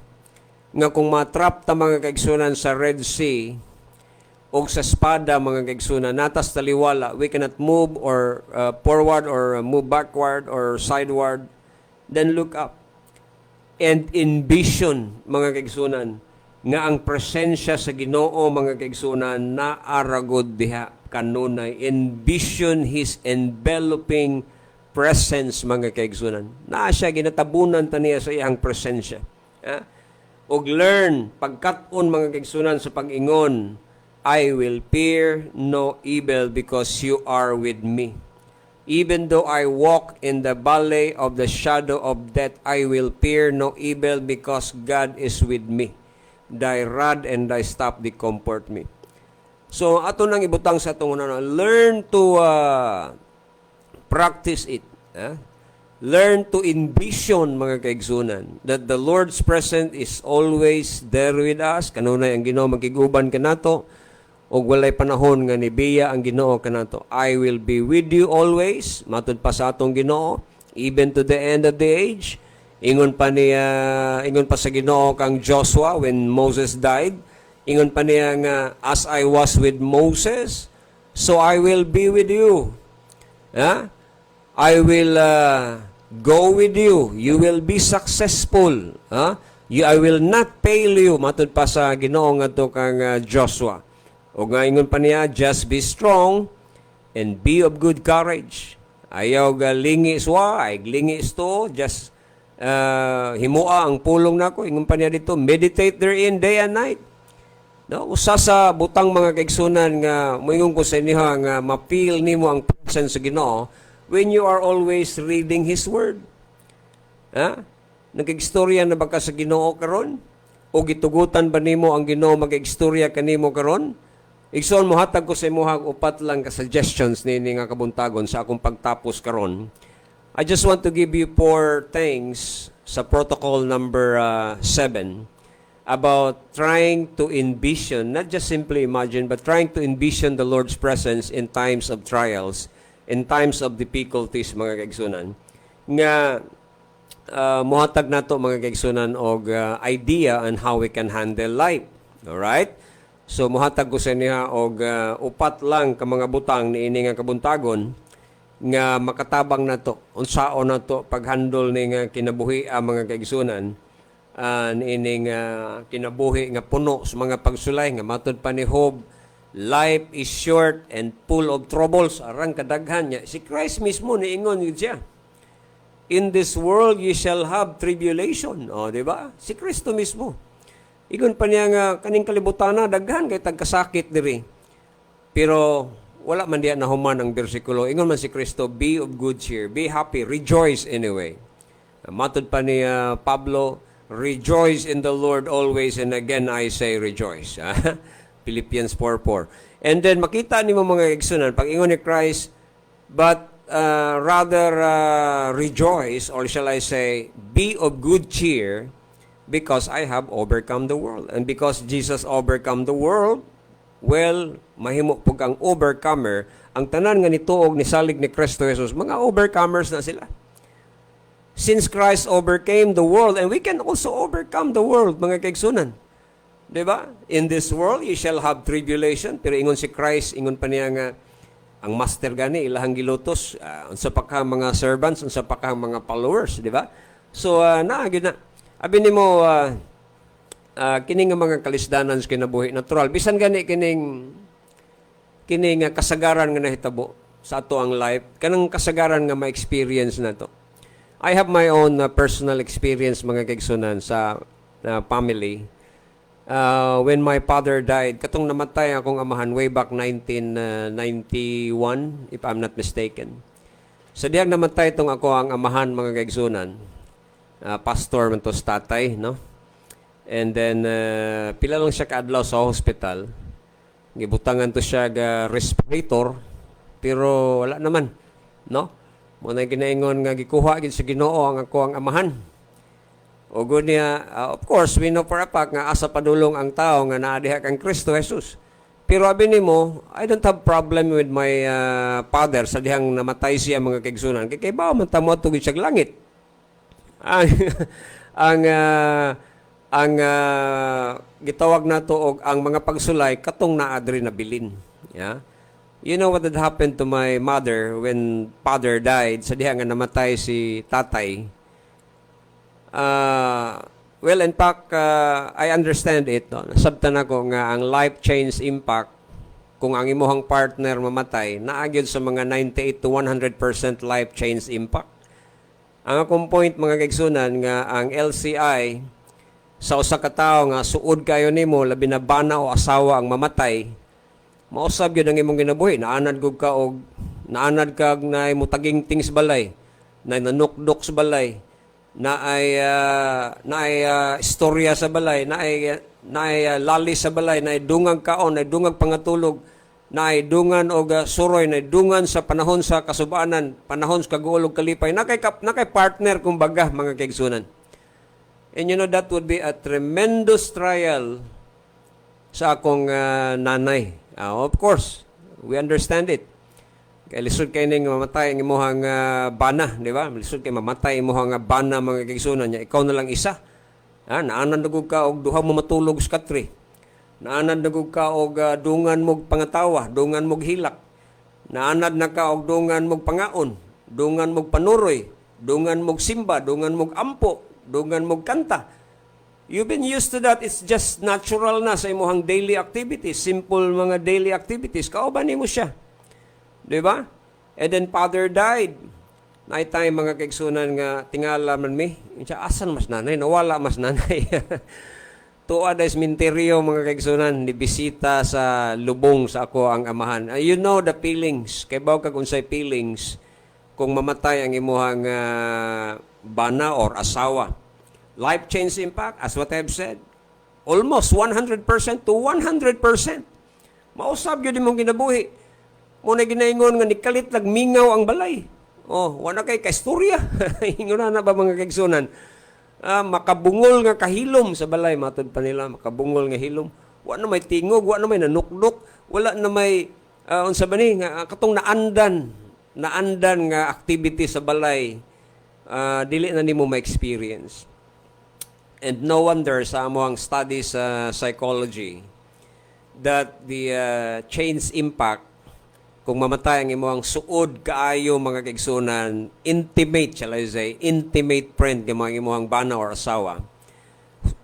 nga kung matrap ta mga kaigsunan sa Red Sea o sa espada mga kaigsunan natas taliwala, we cannot move or forward or move backward or sideward, then look up and envision mga kaigsunan nga ang presensya sa Ginoo mga kaigsunan na aragod diha kanunay. Envision His enveloping presence mga kaigsunan. Naa siya ginatabunan taniya sa iyang presensya. Og learn pagkat-on mga kaigsunan sa pag-ingon, I will fear no evil because you are with me. Even though I walk in the valley of the shadow of death, I will fear no evil because God is with me. Thy rod and thy staff, they comfort me. So, ato nang ibutang sa itong learn to practice it. Learn to envision, mga kaigsunan, that the Lord's presence is always there with us. Kanunay ang Ginoo magkiguban ka nato, o walay panahon nga nibiya ang Ginoo ka nato. I will be with you always, matud pa sa atong Ginoo, even to the end of the age. Ingon pa sa Ginoo kang Joshua when Moses died. Ingon pa niya nga, as I was with Moses, so I will be with you. I will go with you. You will be successful. I will not fail you. Matod pa sa Ginoo nga to kang Joshua. O nga ingon pa niya, just be strong and be of good courage. Ayaw lingi iswa, ay lingi isto, just himua ang pulong nako. Ingon pa niya dito, meditate therein day and night. No, usa sa butang mga kaigsunan nga moingon ko sa inyo nga ma-feel nimo ang presence sa Ginoo when you are always reading His Word. Nag-istorya na ba ka sa Ginoo karon? O gitugutan ba nimo ang Ginoo mag-istorya kanimo karon? Igsoon mo hatag ko sa imuhang upat lang ka suggestions nini nga kabuntagon sa akong pagtapos karon. I just want to give you 4 things sa protocol number 7. About trying to envision, not just simply imagine, but trying to envision the Lord's presence in times of trials, in times of difficulties, mga kaigsunan. Nga, muhatag na to mga kaigsunan, og idea on how we can handle life. Alright? So, muhatag ko sa niya, og upat lang ka mga butang ni ini nga kabuntagon, nga makatabang na to, unsao na to, paghandle ni nga kinabuhi mga kaigsunan, niining kinabuhi nga puno sa mga pagsulay nga matud pa ni Job, life is short and full of troubles, arang kadaghan niya. Si Christ mismo niingon yun siya, in this world you shall have tribulation. O, di ba? Si Kristo mismo. Igon pa niya nga kaning kalibutana daghan kay tagkasakit diri. Pero wala man diya nahuman ang bersikulo. Ingon man si Kristo, be of good cheer, be happy, rejoice anyway. Matud pa ni Pablo, rejoice in the Lord always, and again I say rejoice. Philippians 4:4. And then makita nimo mga igsunan pag ingon ni Christ, but rather rejoice, or shall I say, be of good cheer, because I have overcome the world. And because Jesus overcome the world, well, mahimo pug ang overcomer, ang tanan nga nituog ni salig ni Kristo Jesus, mga overcomers na sila. Since Christ overcame the world, and we can also overcome the world, mga kaigsunan. Diba? In this world, you shall have tribulation. Pero ingon si Christ, ingon pa niya nga, ang master gani, ilahang gilutos, unsa pa ka mga servants, unsa pa ka mga followers, diba? So, naagin na. Abi ni mo, kining nga mga kalisdanan sa kinabuhi, natural. Bisan gani kining kasagaran nga nahitabo sa ato ang life, kanang kasagaran nga ma-experience na to. I have my own personal experience, mga kaigsunan, sa family. When my father died, katong namatay akong amahan way back 1991, if I'm not mistaken. Sa diyang namatay itong ako ang amahan, mga kaigsunan, pastor man to sa tatay, no? And then pila lang siya kaadlaw sa hospital. Gibutangan to siya ga respirator pero wala naman, no? Mo na ginaingon nga gikuha gid sa Ginoo ang ako ang amahan. O good niya, of course, we know for a fact nga asa padulong ang tao nga naa diha kang Kristo Jesus. Pero abi nimo, I don't have problem with my father sa dihang namatay siya mga kaigsunan. Kay bawo man tamo tugid siya langit. Ang ang gitawag nato og ang mga pagsulay katong naa diri na bilin. Yeah. You know what had happened to my mother when father died sa diha nga namatay si tatay. Well, in fact, I understand it. No? Sabtan ako nga ang life change impact kung ang imuhang partner mamatay, naagyon sa mga 98 to 100% life change impact. Ang akong point, mga kaigsunan, nga ang LCI sa usa ka tawo nga suod kayo nimo labi na bana o asawa ang mamatay, mausab gyud ang imong ginabuhi. Naanad kag na mutaging tings balay, na nanukdok sa balay, na ay istorya sa balay, na ay lali sa balay, na ay dungag kaon, na ay dungag pangatulog, na ay dungan og suroy, na ay dungan sa panahon sa kasubanan, panahon sa kaguolog kalipay, na kay partner kumbaga mga kaigsunan. And you know, that would be a tremendous trial sa akong nanay. Of course, we understand it. Kaya lisod kayo ning mamatay ang imuhang bana, di ba? Lisod kayo mamatay imuhang bana mga kaigsunan niya. Ikaw na lang isa. Naanan nagug ka og duha mo matulog sa katri. Naanan nagug ka og dungan mog pangatawa, dungan mog hilak. Naanad na ka og dungan mog pangaon, dungan mog panuroy, dungan mog simba, dungan mog ampo, dungan mog kanta. You've been used to that. It's just natural na sa imuhang daily activities. Simple mga daily activities. Kauban mo siya. Di ba? And then father died. Naitay mga kaigsunan nga tingala man mi. Siya, asan mas nanay? Nawala mas nanay. Tuwa da minteryo mga kaigsunan. Nibisita sa lubong sa ako ang amahan. You know the feelings. Kay baw kag unsay feelings kung mamatay ang imuhang bana or asawa. Life change impact, as what I've said, almost 100% to 100%. Mausab yun mong ginabuhi. Muna ginaingon nga nikalit lag mingaw ang balay. Wala kay kaistorya. Ingon na ba mga kaigsunan? Makabungol nga kahilom sa balay. Matod pa nila, makabungol nga hilom. Wala na may tingog, wala na may nanukdok, wala na may, unsa ba ni, nga katong naandan nga activity sa balay. Dili na nimo ma-experience. And no wonder sa among studies sa psychology that the change impact kung mamatay ang imong suod kaayo mga kaigsunan, intimate, shall I say, intimate friend ng mga imong bana or asawa,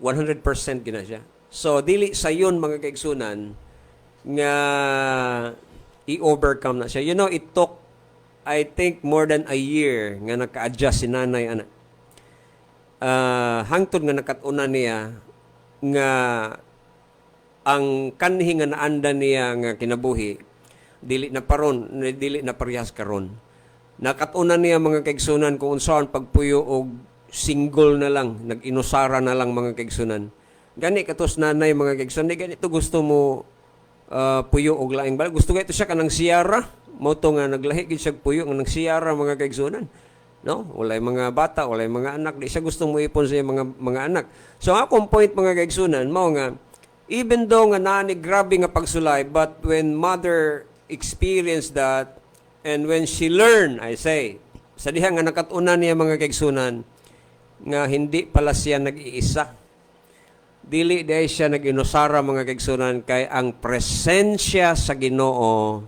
100% gina siya. So, dili sa yun mga kaigsunan nga i-overcome na siya. You know, it took, I think, more than a year nga naka-adjust si nanay, anak. Hangtod nga nakatuna niya nga ang kanhi nga naanda niya nga kinabuhi dili na parehas karon. Nakatuna niya mga kaigsunan kung unsaon pagpuyo og single na lang, nag-inusara na lang mga kaigsunan. Gani katos nanay mga kaigsunan, ganito gusto mo puyo og laing bal. Gusto ito siya kanang siyara, mo to nga naglahi gid siya puyo nga nang siyara mga kaigsunan. No? Walay mga bata, walay mga anak. Di siya gusto mo ipon sa mga anak. So, akong point mga kaigsunan, mao nga, even though nga nani grabe nga pagsulay, but when mother experienced that, and when she learned, I say, sa diha nga nakatuna niya mga kaigsunan, nga hindi pala siya nag-iisa. Dili dahil siya nag-inusara mga kaigsunan, kay ang presensya sa Ginoo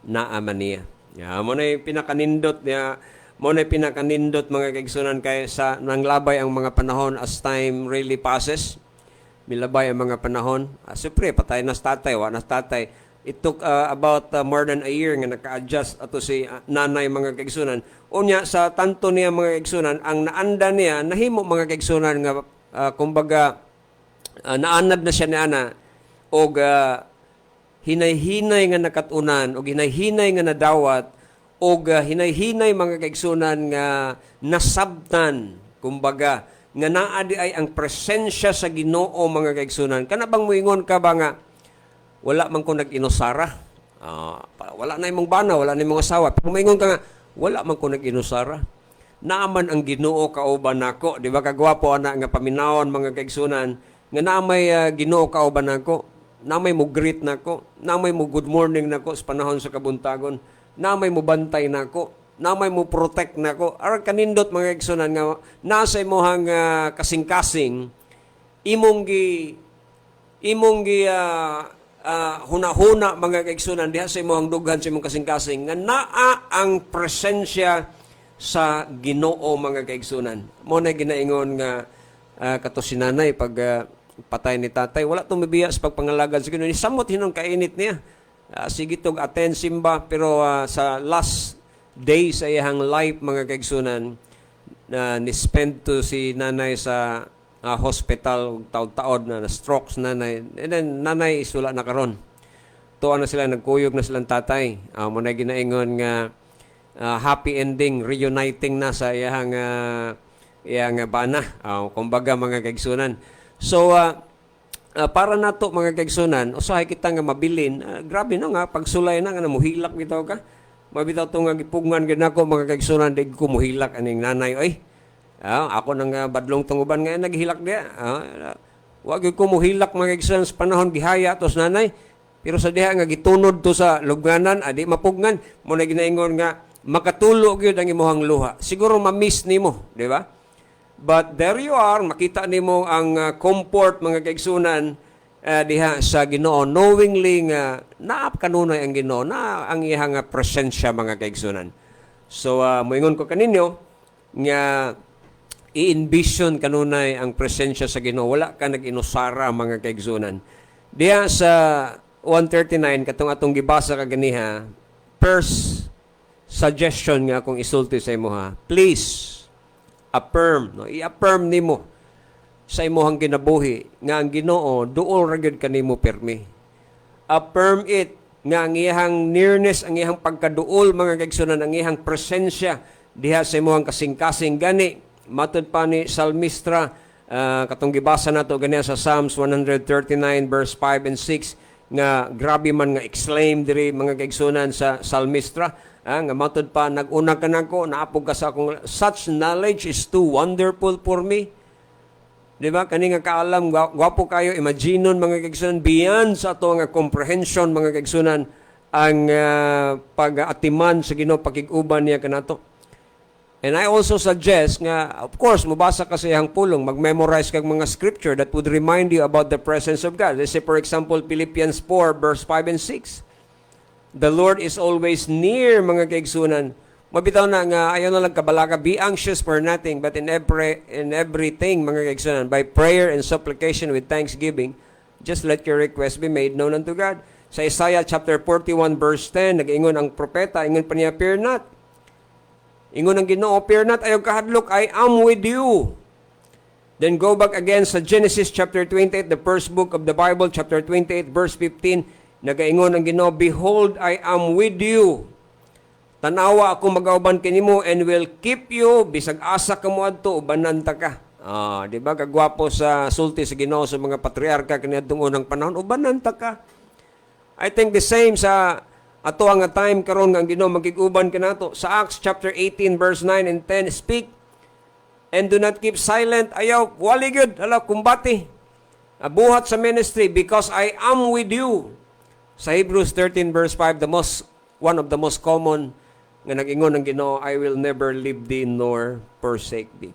na ama niya. Mo na yung pinakanindot niya, mga kaigsunan kay sa nanglabay ang mga panahon as time really passes. Milabay ang mga panahon. Siyempre, patay na sa tatay, wala na sa tatay. It took about more than a year nga naka-adjust ato si nanay mga kaigsunan. Unya, sa tanto niya mga kaigsunan, ang naanda niya, nahimo mga kaigsunan nga, kumbaga, naanad na siya ni ana, o hinay-hinay nga nakatunan, o hinay-hinay nga nadawat, o hinay-hinay mga kaigsunan nga nasabtan Kumbaga, nga naa di ay ang presensya sa Ginoo mga kaigsunan. Kana bang muingon ka ba nga wala man ko nag-inusara? Wala na imong bana, wala na imong asawa. Pero muingon ka nga wala man ko nag-inusara. Naaman ang Ginoo kauban nako, di ba kagwapo ana nga paminawon mga kaigsunan nga naamay Ginoo kauban nako. Namay mo greet nako, namay mo good morning nako sa panahon sa kabuntagon, namay mo bantay nako, namay mo protect nako. Aron kanindot mga kaigsunan nga nasa imong kasing-kasing imong gi huna-huna mga kaigsunan diha sa imong dughan sa imong kasing-kasing nga naa ang presensya sa Ginoo mga kaigsunan. Mo na ginaingon nga kato si nanay pag patay ni tatay, wala tumibiya sa pagpangalagad sa Ginoo. Samot hinong kainit niya. Sige tog attend simba, pero sa last day sa iyang life, mga kaigsunan, ni-spend to si nanay sa hospital, taod-taod na strokes nanay. And then, nanay is wala na karon. Tuwa na sila, nagkuyog na silang tatay. Muna ginaingon nga happy ending, reuniting na sa iyang bana. Kumbaga, mga kaigsunan. So, para nato mga kaigsunan, usahay kita nga mabilin, grabe no nga, pagsulay na nga, muhilak bitaw ka. Mabitaw ito nga gipugngan ginako mga kaigsunan, di ko muhilak aning nanay. Ay, ako nang badlong tunguban nga, naghilak diya. Wag ko muhilak mga kaigsunan sa panahon gihaya tos nanay. Pero sa diha nga gitunod to sa lugnanan, adi mapugnan, mo na ginaingon nga, makatulog yun ang imuhang luha. Siguro ma-miss nimo, di ba? But there you are, makita nimo ang comfort mga kaigsunan diha sa Ginoo, knowingly nga naap kanunay ang Ginoo, na ang iyang presensya mga kaigsunan. So moingon ko kaninyo nga i-envision kanunay ang presensya sa Ginoo, wala ka nag-inusara mga kaigsunan. Diha sa 139 katong atong gibasa kaganiha, first suggestion nga akong isulti sa imo ha. Please affirm, no? I-affirm nimo sa imong kinabuhi nga ang Ginoo duol ra gyud kanimo permi. Affirm it nga ang iyang nearness, ang iyang pagkaduol mga kaigsunan, ang iyang presensya diha sa imong kasing-kasing gani. Matud pa ni Salmistra katong gibasa nato ganiya sa Psalms 139 verse 5 and 6 nga grabe man nga exclaim diri mga kaigsunan sa Salmistra. Nga matod pa, nag-una ka na ko, naapog ka sa akong, such knowledge is too wonderful for me. Di ba? Kani nga kaalam, gwapo kayo, imaginon mga kaigsunan, beyond sa ito nga comprehension mga kaigsunan, ang pag-atiman sa Ginoo, pakiguban niya kanato. And I also suggest nga, of course, mabasa ka sa iyang pulong, mag-memorize kag mga scripture that would remind you about the presence of God. Let's say, for example, Philippians 4, verse 5 and 6. The Lord is always near, mga kaigsunan. Mabitaw na nga, ayaw na lang kabalaga, be anxious for nothing, but in everything, mga kaigsunan, by prayer and supplication with thanksgiving, just let your request be made known unto God. Sa Isaiah chapter 41, verse 10, nag-ingon ang propeta, ingon pa niya, fear not. Ingon ang Ginoo, fear not, ayaw kahadlok, I am with you. Then go back again sa Genesis chapter 28, the first book of the Bible, chapter 28, verse 15, nagaingon ang Ginoo, behold, I am with you. Tanawa ako magauban kinimo and will keep you, bisag asa ka mo adto, ubanan ta ka. Di ba kagwapo sa sulti sa Ginoo sa mga patriarka kaniadtong unang panahon, ubanan ta ka. I think the same sa ato nga time karon nga ang Ginoo magkiguban kanato. Sa Acts chapter 18 verse 9 and 10, speak and do not keep silent. Ayaw wali gyud, hala kumbati. Buhat sa ministry because I am with you. Sa Hebrews 13 verse 5, one of the most common nga nag-ingon ng Ginoo, I will never leave thee nor forsake thee.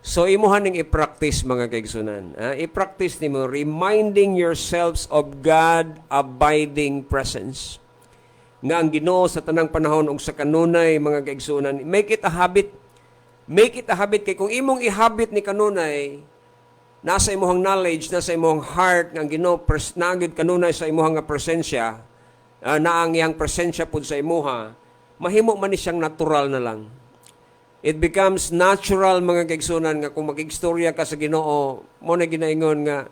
So imuhan ning i-practice mga kaigsunan. I-practice nimo reminding yourselves of God abiding presence. Nga ang Ginoo sa tanang panahon ug sa kanunay mga kaigsunan, make it a habit. Make it a habit kay kung imong i-habit ni kanunay, nasa imong knowledge, nasa imong heart, nga ang Ginoo nagid kanunay sa imong nga presensya, na ang iyang presensya pud sa imuha, mahimo man ni siyang natural na lang. It becomes natural mga kaigsunan nga kung mag-igstorya ka sa Ginoo, mo na ginaingon nga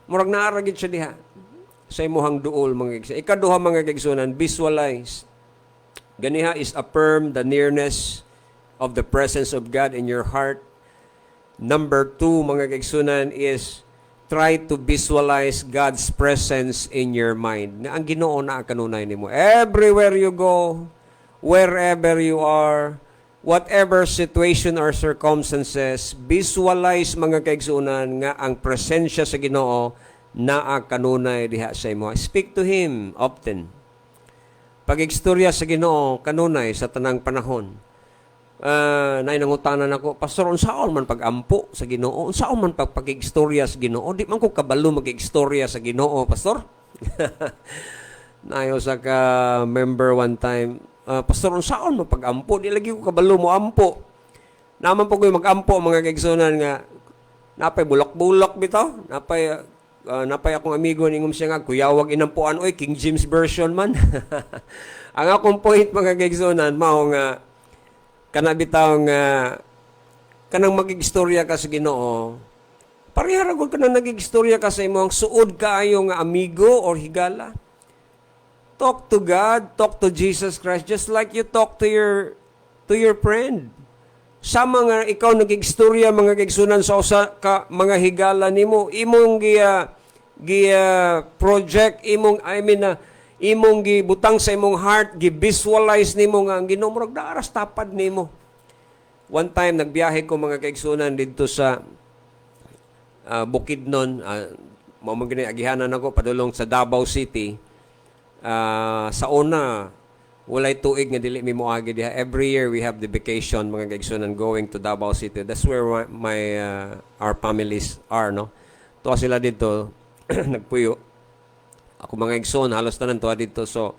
murag naara gid siya diha sa imuhang duol mga kaigsunan. Ikaduha mga kaigsunan, visualize. Ganiha is affirm the nearness of the presence of God in your heart. Number 2, mga kaigsunan, is try to visualize God's presence in your mind. Nga ang Ginoo na kanunay nimo. Everywhere you go, wherever you are, whatever situation or circumstances, visualize, mga kaigsunan, nga ang presensya sa Ginoo naa kanunay diha sa imo. Speak to Him often. Pag-igstorya sa Ginoo kanunay sa tanang panahon. Nanangutanan ako, Pastor, unsaon man pag-ampo sa Ginoo? Unsaon man pag-igstorya sa Ginoo? Di man ko kabalo mag-igstorya sa Ginoo, Pastor. Nayo sa ka member one time, Pastor, unsaon man pag-ampo? Di lagi ko kabalo mo ampo. Naman po ko mag-ampo, mga kaigsunan, nga napay bulak-bulak bitaw, napay akong amigo ningom siya nga, kuyawag inampuan, oy, King James Version man. Ang akong point, mga kaigsunan, mao nga, kanabitaw nga, kanang mag-igstorya ka sa Ginoo, parihara gud kanang nag-igstorya ka sa imong suod kaayo nga amigo or higala. Talk to God, talk to Jesus Christ, just like you talk to your friend. Sama nga ikaw nag-igstorya, mga kaigsunan, sa usa ka mga higala nimo, imong project, imong gibutang sa imong heart, gi-visualize nimo nga ang Ginoo murag daaras tapad nimo. One time nagbiyahe ko, mga kaigsunan, dito sa Bukidnon, mao man gini agihanan ako padulong sa Davao City. Sa una, walay tuig nga dili mi moagi diha. Every year we have the vacation, mga kaigsunan, going to Davao City. That's where our families are, no. Tuwa sila dito nagpuyo. Ako, mga igsoon, halos tanan tuwa dito. So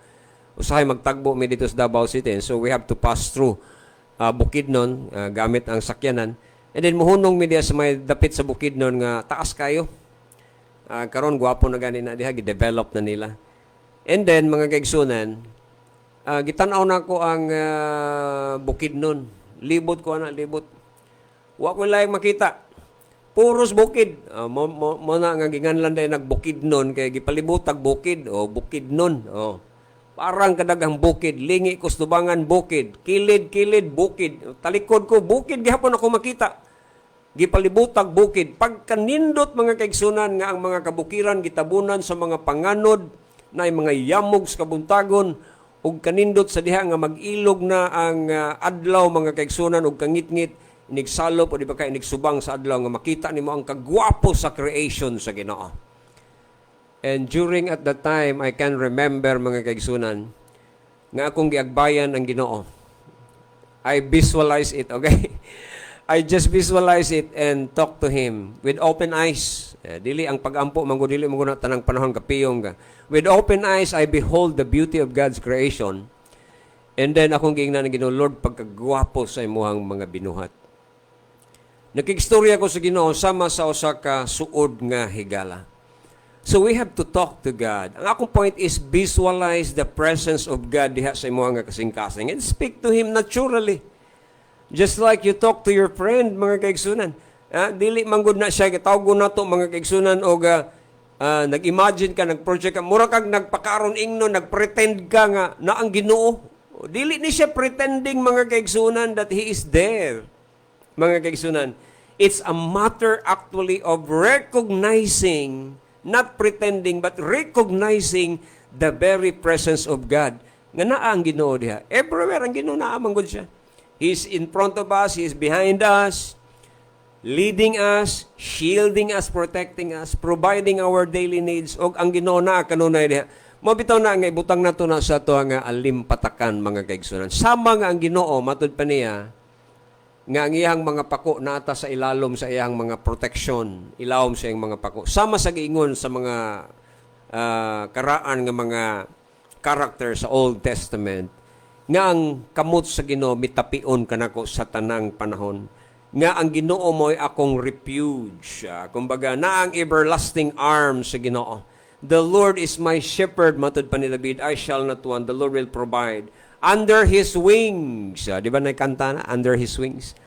usahay magtagbo mi dito sa Davao City. And so we have to pass through Bukidnon gamit ang sakyanan. And then muhunong mi diha sa may dapit sa Bukidnon nga taas kayo. Karon gwapo na gani na diha, gi-develop na nila. And then, mga kaigsunan, gitanaw na ko ang Bukidnon. Libot ko na, libot. Wa ko lang makita. Puros bukid. Mo na nga ginganlan dahil nagbukidnon, kaya gipalibutag bukid. Bukidnon. Parang kadagang bukid. Lingi ko stubangan bukid. Kilid, bukid. Talikod ko, bukid. Gihapon ako makita. Gipalibutag bukid. Pagkanindot, mga kaigsunan, nga ang mga kabukiran gitabunan sa mga panganod, na mga yamog sa kabuntagon, ug kanindot sa diha nga mag-ilog na ang adlaw, mga kaigsunan, ug kangit-ngit, inigsalop o di ba kay inigsubang sa adlaw nga makita nimo ang kagwapo sa creation sa Ginoo. And during at that time, I can remember, mga kaigsunan, nga akong giagbayan ang Ginoo. I visualize it, okay? I just visualize it and talk to Him with open eyes. Dili ang pagampo, dili mo na tanang panahon kapiyong ka. With open eyes, I behold the beauty of God's creation. And then akong giingnan ng Ginoo, Lord, pagkagwapo sa imuhang mga binuhat. Nakigstorya ko sa Ginoo sama sa usa ka suod nga higala. So we have to talk to God. Ang akong point is visualize the presence of God diha sa imuhang kasing-kasing and speak to Him naturally. Just like you talk to your friend, mga kaigsunan. Dili manggod na siya, tawag na to, mga kaigsunan, o nag-imagine ka, nag-project ka, mura kag nagpakaron ingno, nag-pretend ka nga na ang Ginoo. Dili ni siya pretending, mga kaigsunan, that He is there. Mga kaigsunan, it's a matter actually of recognizing, not pretending, but recognizing the very presence of God. Nga naa ang Ginoo diha. Everywhere ang Ginoo naa manggod siya. He's in front of us, He's behind us, leading us, shielding us, protecting us, providing our daily needs. Og ang Ginoo na kanunay diha. Mabitaw na nga ibutang nato na sa to nga alimpatakan, mga kaigsunan. Sama nga ang Ginoo matud pa niya nga ang iyang mga pako nata sa ilalom sa iyang mga protection, ilawom sa iyang mga pako. Sama sa giingon sa mga karaan nga mga character sa Old Testament, nga ang kamot sa Ginoo mitapion kanako sa tanang panahon, nga ang Ginoo mo'y akong refuge. Kumbaga na ang everlasting arms sa Ginoo. The Lord is my shepherd, matud pa ni David, I shall not want. The Lord will provide. Under His wings. Di ba naikanta na? Under His wings.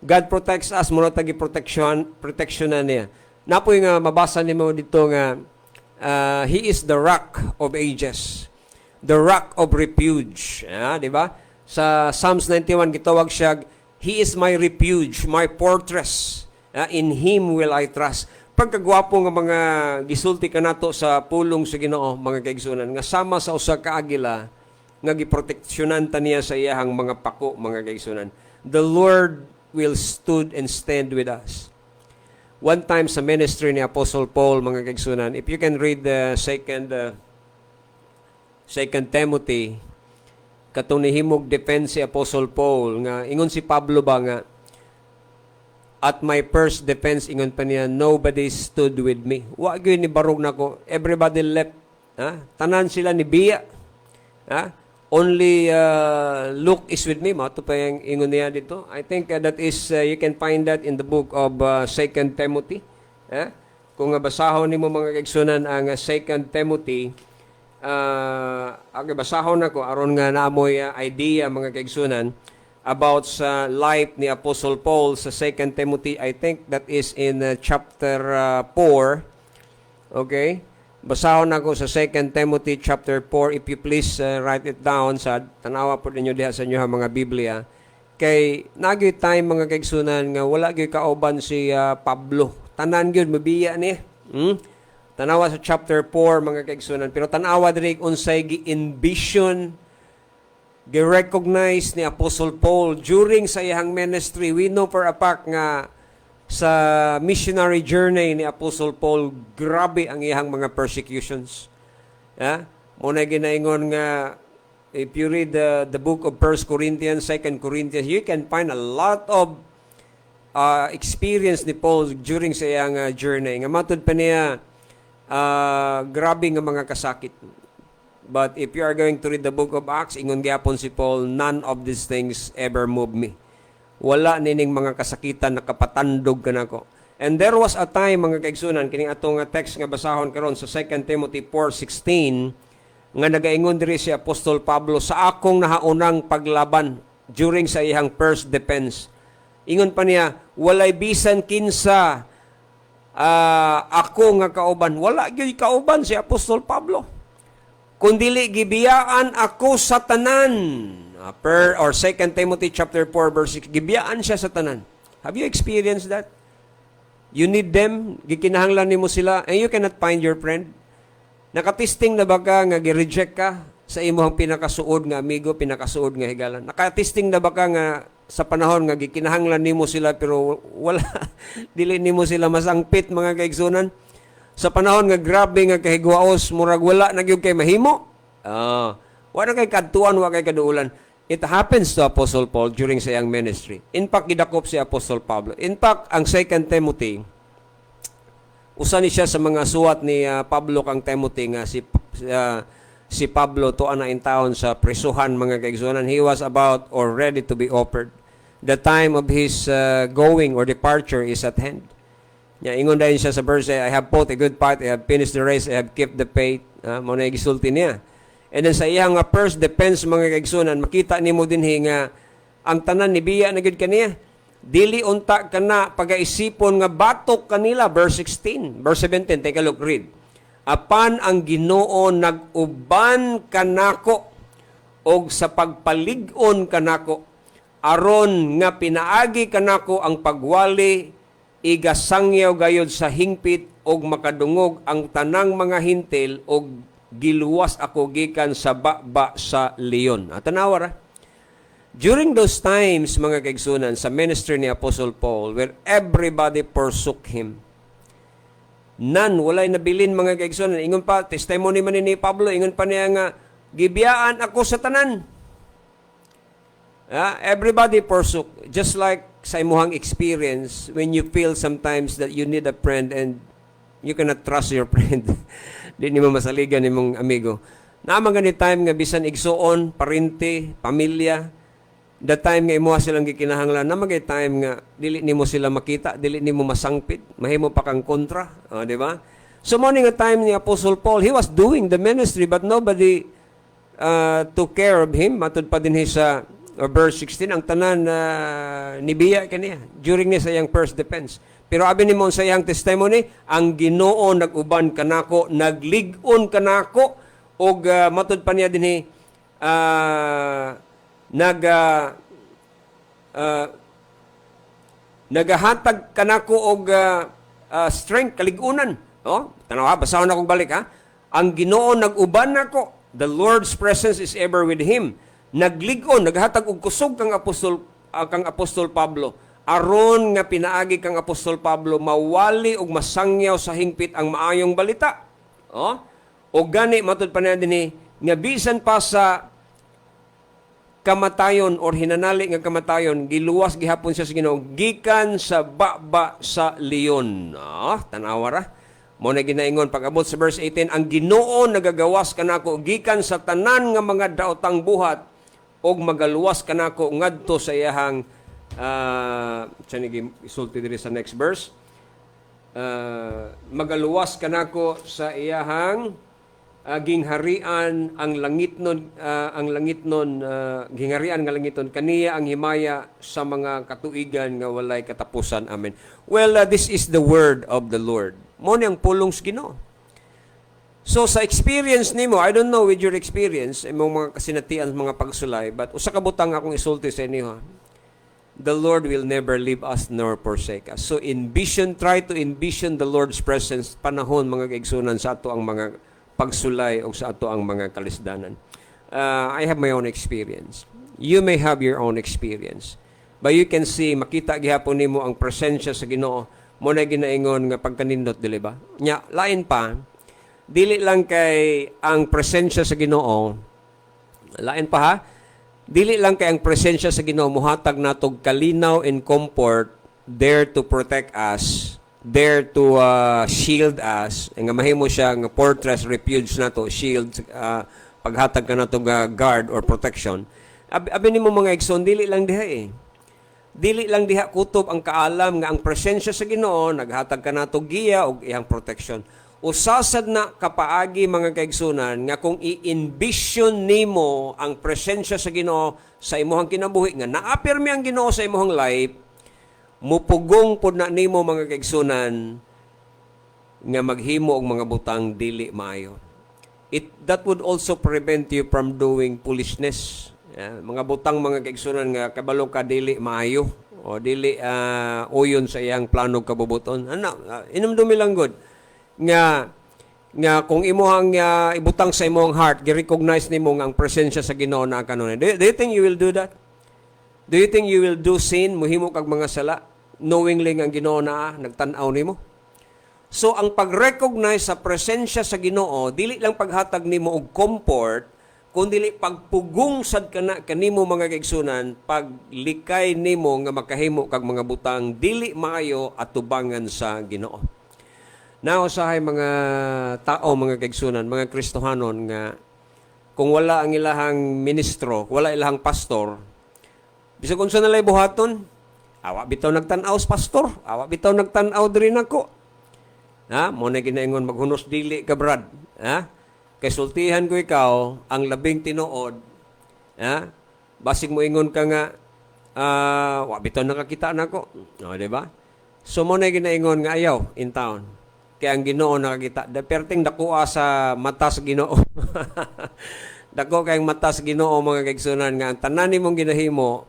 God protects us. Muna tagi protection na niya. Napoy nga mabasa ni mo dito nga He is the rock of ages. The rock of refuge. Di ba? Sa Psalms 91, gitawag siya, He is my refuge, my fortress. In Him will I trust. Pagkagwapo nga mga gisulti kanato sa pulong sa Ginoo, mga kaigsunan, nga sama sa usa ka agila nga giproteksyonan ta niya sa iyahang mga pako, mga kaigsunan. The Lord will stood and stand with us. One time sa ministry ni Apostle Paul, mga kaigsunan, if you can read the second Timothy, katong nihimog defense si Apostle Paul, nga ingon si Pablo ba nga, at my first defense, ingon pa niya, nobody stood with me. Wa gyud ni barog nako. Everybody left. Tanan sila ni biya. Only Luke is with me. Mato pa yung ingon niya dito. I think that is, you can find that in the book of 2 Timothy. Kung basahon ni mo mga kaigsunan ang 2 Timothy, basahon ako, aron nga naamoy idea mga kaigsunan, about sa life ni Apostle Paul sa 2 Timothy. I think that is in chapter 4. Okay? Basahon ako sa 2 Timothy chapter 4. If you please write it down sa tanawa po ninyo diha sa inyo mga Biblia. Kay nagyoy time mga kaigsunan nga wala gyud kauban si Pablo. Tanan gyud mabiya ni. Tanawa sa chapter 4 mga kaigsunan. Pero tanawa diri unsay gi-envision, gi-recognize ni Apostle Paul during sa iyang ministry. We know for a fact nga sa missionary journey ni Apostle Paul, grabe ang iyang mga persecutions. Muna ginaingon nga, if you read the book of 1 Corinthians, 2 Corinthians, you can find a lot of experience ni Paul during sa iyang journey. Nga matod pa niya, grabe nga mga kasakit. But if you are going to read the book of Acts, ingon gyapon si Paul, none of these things ever move me. Wala nining mga kasakitan na kapatandog kanako. And there was a time, mga kaigsunan, kining atong text nga basahon karon sa 2 Timothy 4:16, nga nagaingon diri si Apostol Pablo, sa akong nahaunang paglaban during sa iyang first defense. Ingon pa niya, walay bisan kinsa ako nga kauban. Wala gyud kauban si Apostol Pablo. Kundili gibiyaan ako sa tanan. Or 2 Timothy chapter 4 verse 6, gibiyaan siya sa tanan. Have you experienced that? You need them, gikinahanglan nimo sila, and you cannot find your friend. Nakatisting na ba ka nga gi-reject ka sa imong pinakasuod nga amigo, pinakasuod nga higalan? Nakatisting na ba ka nga sa panahon nga gikinahanglan nimo sila pero wala dili nimo sila masangpit, mga kaigsunan? Sa panahon nga grabe nga kahigwaos, murag wala na gyud kay mahimo. Wala kay kadtuan, wala kay kaduulan. It happens to Apostle Paul during sa iyang ministry. In fact, gidakop si Apostle Pablo. In fact, ang 2 Timothy, usa ni siya sa mga suwat ni Pablo kang Timothy nga si Pablo tuan na in taon sa prisuhan, mga kaigsunan. He was about or ready to be offered. The time of his going or departure is at hand. Ingon dahil siya sa verse, I have fought a good fight, I have finished the race, I have kept the faith. Muna gisulti niya. And then sa iyang first defense, mga kaigsunan, makita nimo dinhi nga ang tanan ni biya na gid kaniya. Dili unta kana pagaisipon nga batok kanila, verse 16. Verse 17, take a look, read. Apan ang Ginoo nag-uban kanako og sa pagpalig-on kanako aron nga pinaagi kanako ang pagwali, igasangyaw gayod sa hingpit og makadungog ang tanang mga hintil og giluwas ako gikan sa baba sa leon. Tanawa ra. During those times, mga kaigsunan, sa ministry ni Apostle Paul, where everybody forsook him, none, walay nabilin, mga kaigsunan. Ingon pa, testimony man ni Pablo, ingon pa niya nga, gibiyaan ako sa tanan. Everybody forsook. Just like sa imuhang experience, when you feel sometimes that you need a friend and you cannot trust your friend. Di mo masaligan ni mong amigo. Naman gani time nga bisan igsuon, parinti, pamilya, the time nga imuha silang gikinahanglan, naman gani time nga dili nimo sila makita, dili nimo masangpit, mahimo pa kang kontra, di ba? So morning nga time ni Apostle Paul, he was doing the ministry but nobody took care of him. Matud pa din sa verse 16, ang tanan nibiya kaniya during ni sa iyang first defense. Pero abi nimo sa iyang testimony, ang Ginoo nag-uban kanako, naglig-on kanako, og matud pa niya dinhi Nagahatag kanako og strength, kaligunan. Oh, tanaw ha, basahon akong balik ha. Ang Ginoo nag-uban nako. The Lord's presence is ever with him. Nagligon, naghatag og kusog kang apostol Pablo. Aron nga pinaagi kang apostol Pablo mawali og masangyaw sa hingpit ang maayong balita. Oh, o gani matud pa na dinhi nga bisan pa sa kamatayon or hinanali nga kamatayon, giluwas gihapon siya sa Ginoo gikan sa baba sa leon. Tanawa ra. Mo na ginaingon pag-abot sa verse 18, ang Ginoo nagagawas kanako gikan sa tanan nga mga daotang buhat og magaluwas kanako ngadto sa iyahang isulti diri sa next verse. Magaluwas kanako sa iyahang gingharian ang langitnon gingharian nga langitnon kaniya ang himaya sa mga katuigan nga walay katapusan. Amen. Well, this is the word of the Lord. Mo ni ang pulong sa Ginoo. So sa experience nimo, I don't know with your experience imong mga kasinatian mga pagsulay, but usa ka butang akong isulti sa inyo. The Lord will never leave us nor forsake us. So try to envision the Lord's presence panahon mga kaigsunan sa ato ang mga pagsulay o sa ato ang mga kalisdanan. I have my own experience. You may have your own experience. But you can see, makita gihapon nimo ang presensya sa Ginoo. Mo na ginaingon nga pagkanindot, dili ba? Nya, lain pa, dili lang kay ang presensya sa Ginoo. Lain pa ha? Dili lang kay ang presensya sa Ginoo muhatag natog kalinaw and comfort, there to protect us, there to shield us, nga mahimo siya nga fortress, refuge nato, shield, paghatag ka nato guard or protection. Abi nimo mga igsoon, dili lang diha Dili lang diha kutob ang kaalam nga ang presensya sa Ginoo naghatag ka nato giya og iyang protection. Usasad na kapaagi mga kaigsunan nga kung i-envision nimo ang presensya sa Ginoo sa imong kinabuhi nga naapirmi ang Ginoo sa imong life, mupugong pud na nimo mga kaigsunan nga maghimo og mga butang dili maayo. That would also prevent you from doing foolishness. Mga butang mga kaigsunan nga kabalo ka dili maayo o dili uyon sa iyang plano kabubuton. Inumdumi lang good nga kung imuhang ibutang sa imong heart, gi-recognize nimo nga ang presensya sa Ginoo na kanunay. Do you think you will do that? Do you think you will do sin, muhimo kag mga sala, knowingly nga ang Ginoo na nagtan-aw nimo? So ang pag-recognize sa presensya sa Ginoo, dili lang paghatag nimo og comfort, kundi pagpugong sad kanimo mga kaigsunan, paglikay nimo nga makahimo kag mga butang dili maayo at tubangan sa Ginoo. Now usahay mga tao mga kaigsunan, mga Kristohanon nga kung wala ang ilahang ministro, wala ilahang pastor, bisag unsa nalay buhaton, awa bitaw nagtan-aw sa pastor, awa bitaw nagtan-aw diri nako. Mo na ginaingon maghunos dili ka brad. Kay sultihan ko ikaw ang labing tinuod. Basig mo ingon ka nga wa bitaw nakakita nako. Di ba? So mo na ginaingon nga ayaw in town. Kaya ang Ginoo nakakita. Perting dakuha sa mata sa Ginoo. Dako kay mata sa Ginoo mga kaigsunan nga ang tanan nimong ginahimo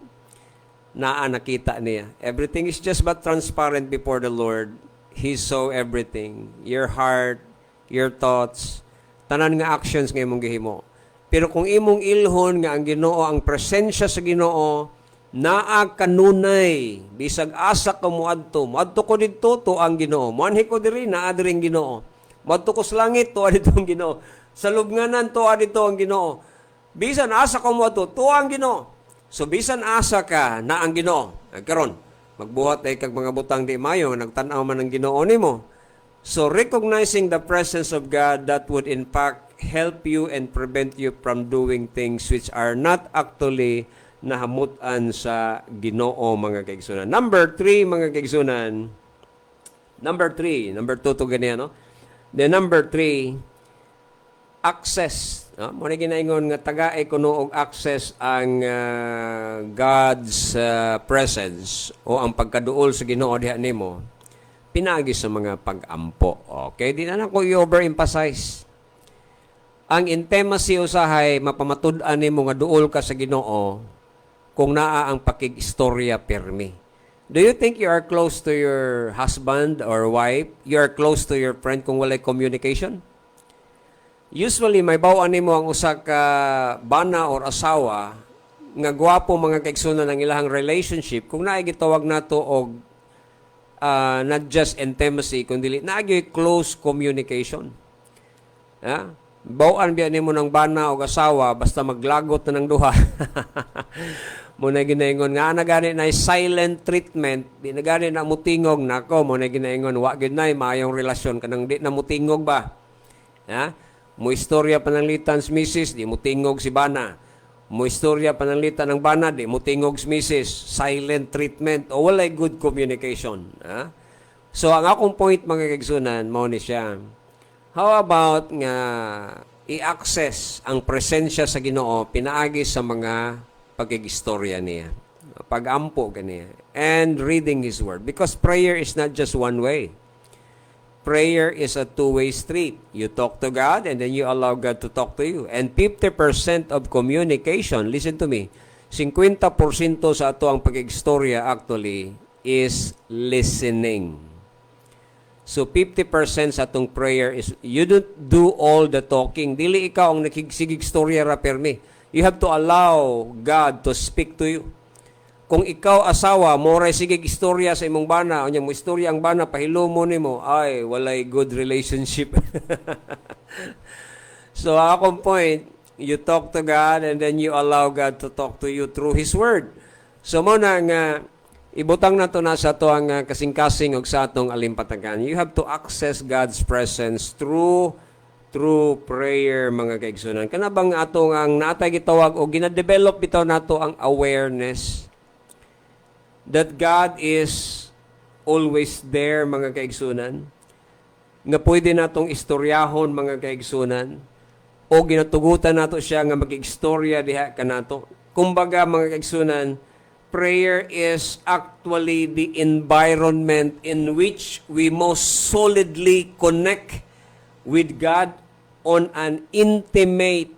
naa nakita niya. Everything is just but transparent before the Lord. He saw everything. Your heart, your thoughts, tanan nga actions nga imong gihimo. Pero kung imong ilhon nga ang Ginoo, ang presensya sa Ginoo naa kanunay, bisag asa ka muadto ko didto to ang Ginoo. Muanhi ko diri naa diri ang Ginoo. Muadto ko sa langit to adto ang Ginoo. Sa lubnganan to adto ang Ginoo. Bisan asa ka muadto to ang Ginoo. So bisan asa ka na ang Ginoo. Karon magbuhat ay kag mga butang di mayo nagtan-aw man ang Ginoo nimo. So recognizing the presence of God, that would in fact help you and prevent you from doing things which are not actually nahamutan sa Ginoo mga kaigsunan. Number 3 mga kaigsunan. Number 2 to ganyan, no? The number 3, access. Mo na ginaingon nga taga-ay kuno og access ang God's presence o ang pagkaduol sa Ginoo diha nimo. Pinagi sa mga pag-ampo. Okay, di na ko i-overemphasize. Ang intimacy usahay mapamatud-an nimo nga duol ka sa Ginoo kung naa ang pakig-istorya permi. Do you think you are close to your husband or wife? You are close to your friend kung walay communication? Usually, may bawaan nimo ang usa ka bana or asawa nga gwapo mga kaigsunan ng ilahang relationship kung naay gitawag nato og not just intimacy kundi naay close communication. Ha? Bawaan biya nimo ng bana o asawa basta maglagot na ng duha. Muna ginaingon nga na gani na silent treatment, di na gani na mutingog nako, muna ginaingon wa gid nay maayong relasyon kanang di na mutingog ba. Ha? Mo istorya pananglitan si Mrs. di mutingog si bana. Mo istorya pananglitan ng bana di mutingog si Mrs. Silent treatment o walay good communication. Ha? So ang akong point mga kaigsunan mo ni siya. How about nga i-access ang presensya sa Ginoo pinaagi sa mga pagkigistorya niya, pag-ampo kaniya, and reading His Word. Because prayer is not just one way. Prayer is a two-way street. You talk to God and then you allow God to talk to you. And 50% of communication, listen to me, 50% sa ato ang pagkigistorya actually is listening. So 50% sa atong prayer is, you don't do all the talking. Dili ikaw ang nakigsigigstorya ra permi. You have to allow God to speak to you. Kung ikaw asawa, moray sige istorya sa imong bana, o mo istorya ang bana, pahilo mo nimo, ay, walay good relationship. So, akong point, you talk to God and then you allow God to talk to you through His Word. So, muna nga, ibutang na to na sa to ang kasing-kasing o sa atong alimpatagan. You have to access God's presence through prayer mga kaigsunan. Kana bang atong ang natay gitawag o gina-develop bitaw nato ang awareness that God is always there mga kaigsunan. Nga pwede natong istoryahon mga kaigsunan o ginatugutan nato siya nga mag-istorya diha kanato. Kumbaga mga kaigsunan, prayer is actually the environment in which we most solidly connect with God on an intimate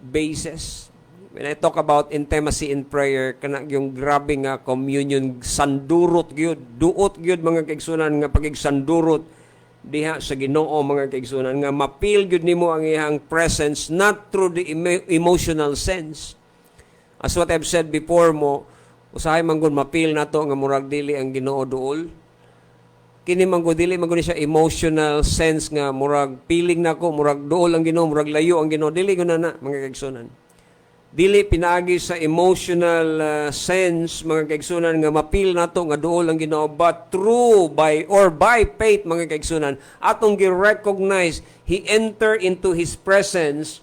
basis. When I talk about intimacy in prayer, kana yung grabe nga communion, sandurot gyud, duot gyud mga kaigsunan nga pagigsandurot diha sa Ginoo mga kaigsunan nga mapil gyud nimo ang iyang presence not through the emotional sense. As what I've said before mo, usahay man gud mapil nato nga murag dili ang Ginoo duol. Kini man gud dili man gud siya emotional sense nga murag feeling nako murag duol ang Ginoo, murag layo ang Ginoo, dili gud na mga kaigsunan. Dili pinaagi sa emotional sense mga kaigsunan nga mapil nato nga duol ang Ginoo, but through by faith mga kaigsunan atong gi-recognize He enter into His presence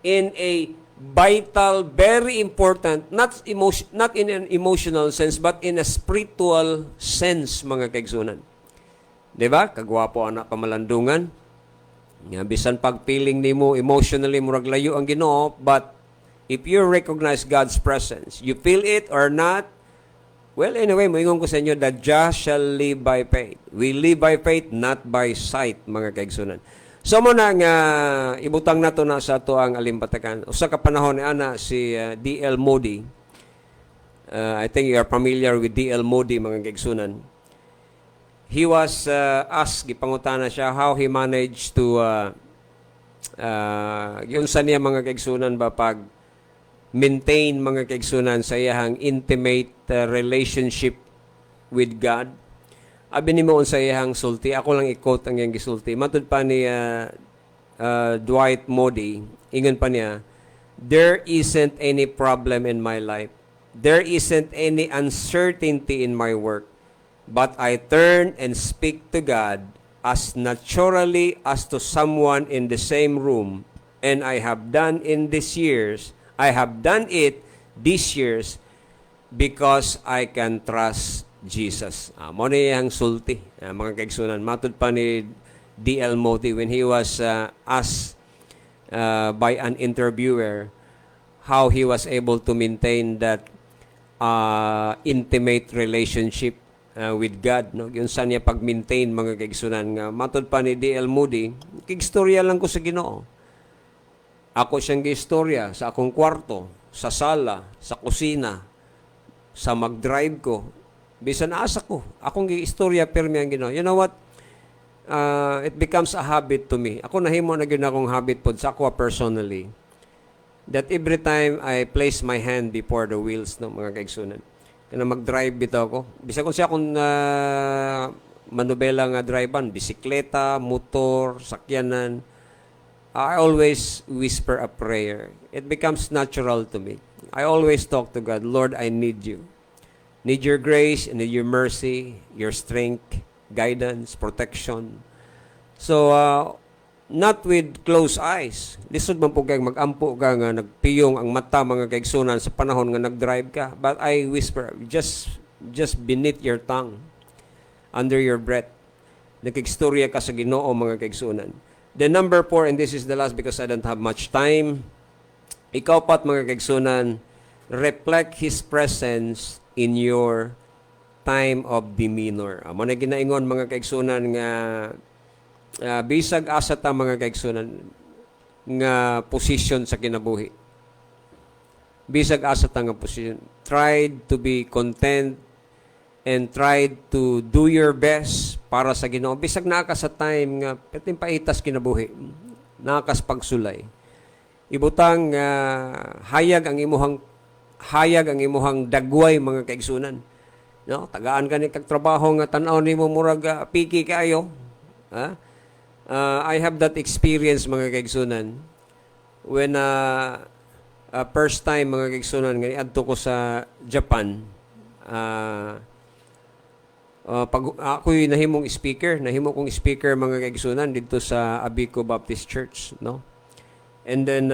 in a vital, very important, not in an emotional sense but in a spiritual sense mga kaigsunan. Diba? Kagwapo anak kamalandungan. Nga bisan pag-feeling nimo emotionally murag layo ang Ginoo, but if you recognize God's presence, you feel it or not, well, anyway, moingon ko sa inyo, the just shall live by faith. We live by faith, not by sight, mga kaigsunan. So muna nga, ibutang nato na sa ito ang alimpatakan. Usa ka panahon ni ana si D.L. Moody. I think you are familiar with D.L. Moody, mga kaigsunan. He was asked, gipangutana siya, how he managed to, yun sa niya mga kaigsunan ba, pag maintain mga kaigsunan sa iyang intimate relationship with God. Abi ni mo sa iyang sulti, ako lang i-quote ang iyang gisulti. Matud pa ni Dwight Moody, ingon pa niya, there isn't any problem in my life. There isn't any uncertainty in my work. But I turn and speak to God as naturally as to someone in the same room. And I have done it these years because I can trust Jesus. Mo ni ang sulti, mga kaigsunan. Matud pa ni D.L. Moody when he was asked by an interviewer how he was able to maintain that intimate relationship with God, no? Yun sa niya pag-maintain mga kaigsunan nga matud pa ni D.L. Moody, kigstorya lang ko sa Ginoo. Ako siyang giistorya sa akong kwarto, sa sala, sa kusina, sa mag-drive ko, Bisan asa ko. Akong giistorya pirmi ang Ginoo. You know what? It becomes a habit to me. Ako nahimo na gyud akong habit pod sa ako personally. That every time I place my hand before the wheels ng mga kaigsunan, kana mag-drive bitaw ko. Bisa kung siya akong manubela nga drivean, bisikleta, motor, sakyanan, I always whisper a prayer. It becomes natural to me. I always talk to God, Lord, I need you. Need your grace, I need your mercy, your strength, guidance, protection. So, not with closed eyes. Lisod man po kayong mag-ampo ka nga nagpiyong ang mata mga kaigsunan sa panahon nga nag-drive ka. But I whisper, just beneath your tongue, under your breath. Nakigstorya ka sa Ginoo mga kaigsunan. The number 4, and this is the last because I don't have much time. Ikaw pat mga kaigsunan, reflect His presence in your time of demeanor. Amo na ginaingon mga kaigsunan nga bisag asa ta mga kaigsunan nga position sa kinabuhi. Bisag asa ta nga position. Try to be content and try to do your best para sa Ginoo. Bisag naa ka sa time nga peting paitas kinabuhi. Nakas pagsulay. Ibutang hayag ang imuhang dagway mga kaigsunan. No, tagaan ka ni kag trabaho nga tan-aw nimo murag piki kayo. Ha? I have that experience mga kaigsunan when first time mga kaigsunan nga adto ko sa Japan. Pag ako'y nahimo kong speaker mga kaigsunan dito sa Abico Baptist Church, no? And then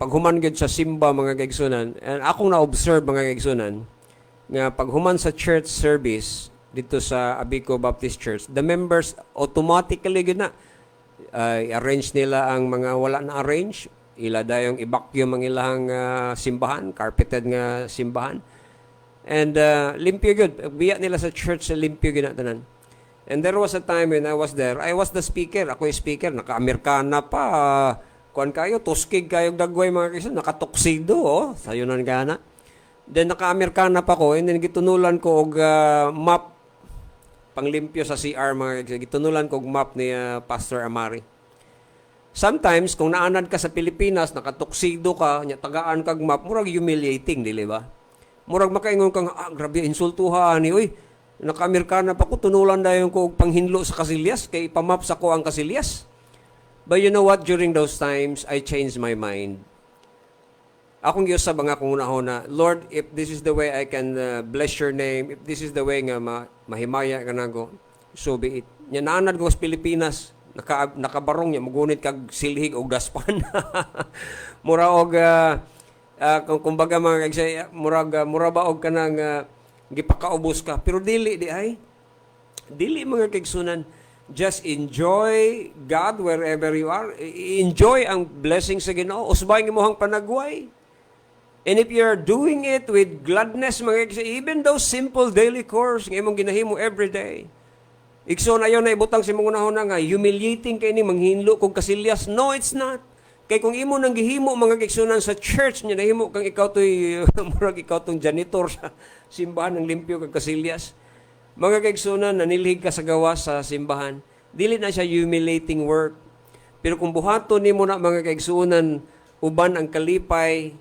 pag human gyud sa simba mga kaigsunan, and akong na-observe mga kaigsunan nga pag human sa church service dito sa Abico Baptist Church, the members automatically gyud na i-arrange nila ang mga wala na arrange, ila dayong i-vacuum ang ilang simbahan, carpeted nga simbahan. And limpyo gyud, biya nila sa church limpyo gyud na tanan. And there was a time when I was there, I was the speaker, ako yung speaker, naka-Amerikana pa, kuan kayo, tuskig kayong dagway mga kaisan, naka-tuxedo, sayo nan gana. Then naka-Amerikana pa ko, and then gitunulan ko og map panglimpyo sa CR mga kaisan, gitunulan ko og map ni Pastor Amari. Sometimes kung naanad ka sa Pilipinas, naka-tuxedo ka, nya tagaan kag map, murag humiliating, dili ba? Murag makaingon kang grabe insultuhan ni oy. Naka-Amerikana pa ko, tunulan dayon ko og panghinlo sa kasilyas kay ipamap sa ko ang kasilyas. But you know what? During those times, I changed my mind. Akong giyosab nga kung una-una, Lord, if this is the way I can bless your name, if this is the way nga mahimaya ka na ko, so be it. Nya naanad ko sa Pilipinas, nakabarong niya, magunit kag silhig o daspan. Mura og, kumbaga mga kagsay, mura ba og ka nang gipakaubos ka. Pero dili mga kagsunan, just enjoy God wherever you are. Enjoy ang blessing sa Ginoo. Usbay ng imuhang panagway. And if you're doing it with gladness, mga kagsunan, even those simple daily chores, ng imong ginahimo every day. Ikso na yun na ibutang si mga unahon nga, humiliating kayo ni manghinlo kung kasilyas. No, it's not. Kaya kung imo nang gihimo mga kagsunan sa church niya, nahimo kang ikaw to'y, murag ikaw tong janitor sa simbahan ng limpyo kag kasilyas. Mga kaigsunan, nanilhig ka sa gawa sa simbahan. Dili na siya humiliating work. Pero kung buhaton nimo na mga kaigsunan, uban ang kalipay,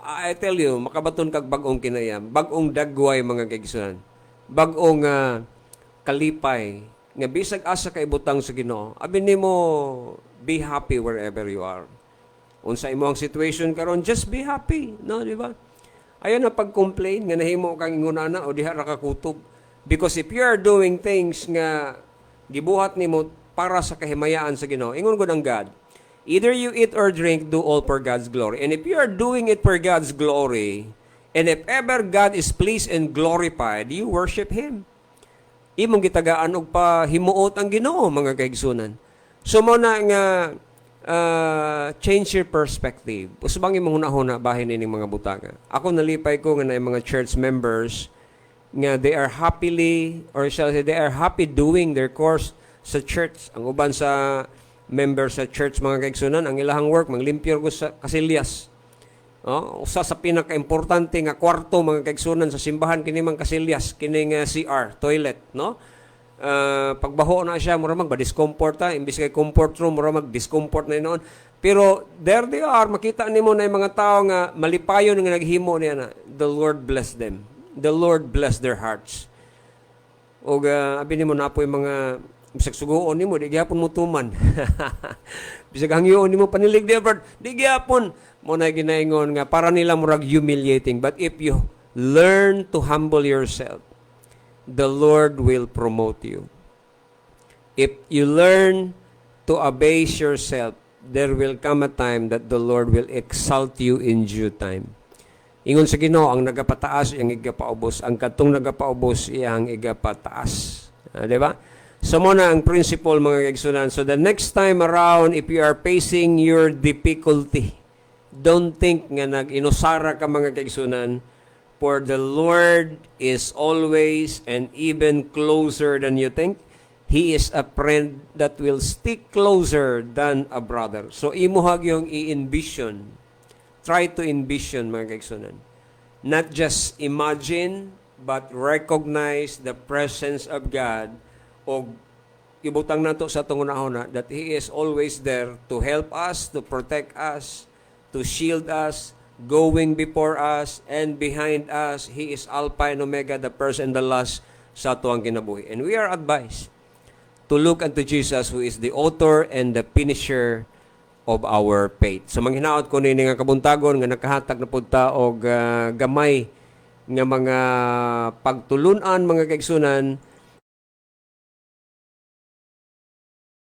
I tell you, makabaton kag bag-ong kinayam, bag-ong dagway mga kaigsunan, bag-ong kalipay, nga bisag asa kay butang sa Ginoo. Abi nimo, be happy wherever you are. Unsa imo ang situation karon, just be happy, no, di ba? Ayon na pag-complain nga nahimo kang ingunana o diha ra ka kutob. Because if you are doing things nga gibuhat nimo para sa kahimayaan sa Ginoo, ingon gud ang God, either you eat or drink, do all for God's glory. And if you are doing it for God's glory, and if ever God is pleased and glorified, you worship Him. Imong gitagaan og pahimuot ang Ginoo mga kaigsunan. So mo na nga change your perspective. Usbang imong hunahuna bahin ining mga butanga. Ako nalipay ko nga na mga church members nga they are happily, or shall I say, they are happy doing their course sa church. Ang uban sa members sa church mga kaigsunan, ang ilahang work, manglimpyo ko sa kasilyas. Usa sa pinaka-importante nga kwarto mga kaigsunan sa simbahan kini mang kasilyas, kini nga CR, toilet, no? Pagbaho na siya, mura mag-discomfort ta, imbis kay comfort room, mura mag-discomfort na noon. Pero there they are, makita nimo na yung mga tao nga malipayon nga naghimo niya na, the Lord bless them. The Lord bless their hearts. O abi nimo na po yung mga bisag suguon nimo, di gyapon mo tuman. Bisag hangyoon nimo panilig di Lord, di gyapon mo na ginaingon nga para nila murag humiliating. But if you learn to humble yourself, the Lord will promote you. If you learn to abase yourself, there will come a time that the Lord will exalt you in due time. Ingon sa Ginoo, ang nagapataas iyang igapaubos, ang katong nagapaubos iyang igapataas. Di ba? So mo na ang principle mga kaigsunan. So the next time around, if you are facing your difficulty, don't think nga nag-inusara ka mga kaigsunan, for the Lord is always and even closer than you think. He is a friend that will stick closer than a brother. So, imuhag yung i-envision. Try to envision, mga kaigsunan. Not just imagine, but recognize the presence of God o ibutang nato sa tungunahon that He is always there to help us, to protect us, to shield us, going before us and behind us. He is Alpha and Omega, the first and the last sa tuwang kinabuhi. And we are advised to look unto Jesus who is the author and the finisher of our faith. So manghinaot ko nini nga kabuntagon nga nakahatag na pud ta og gamay nga mga pagtulunan mga kaigsunan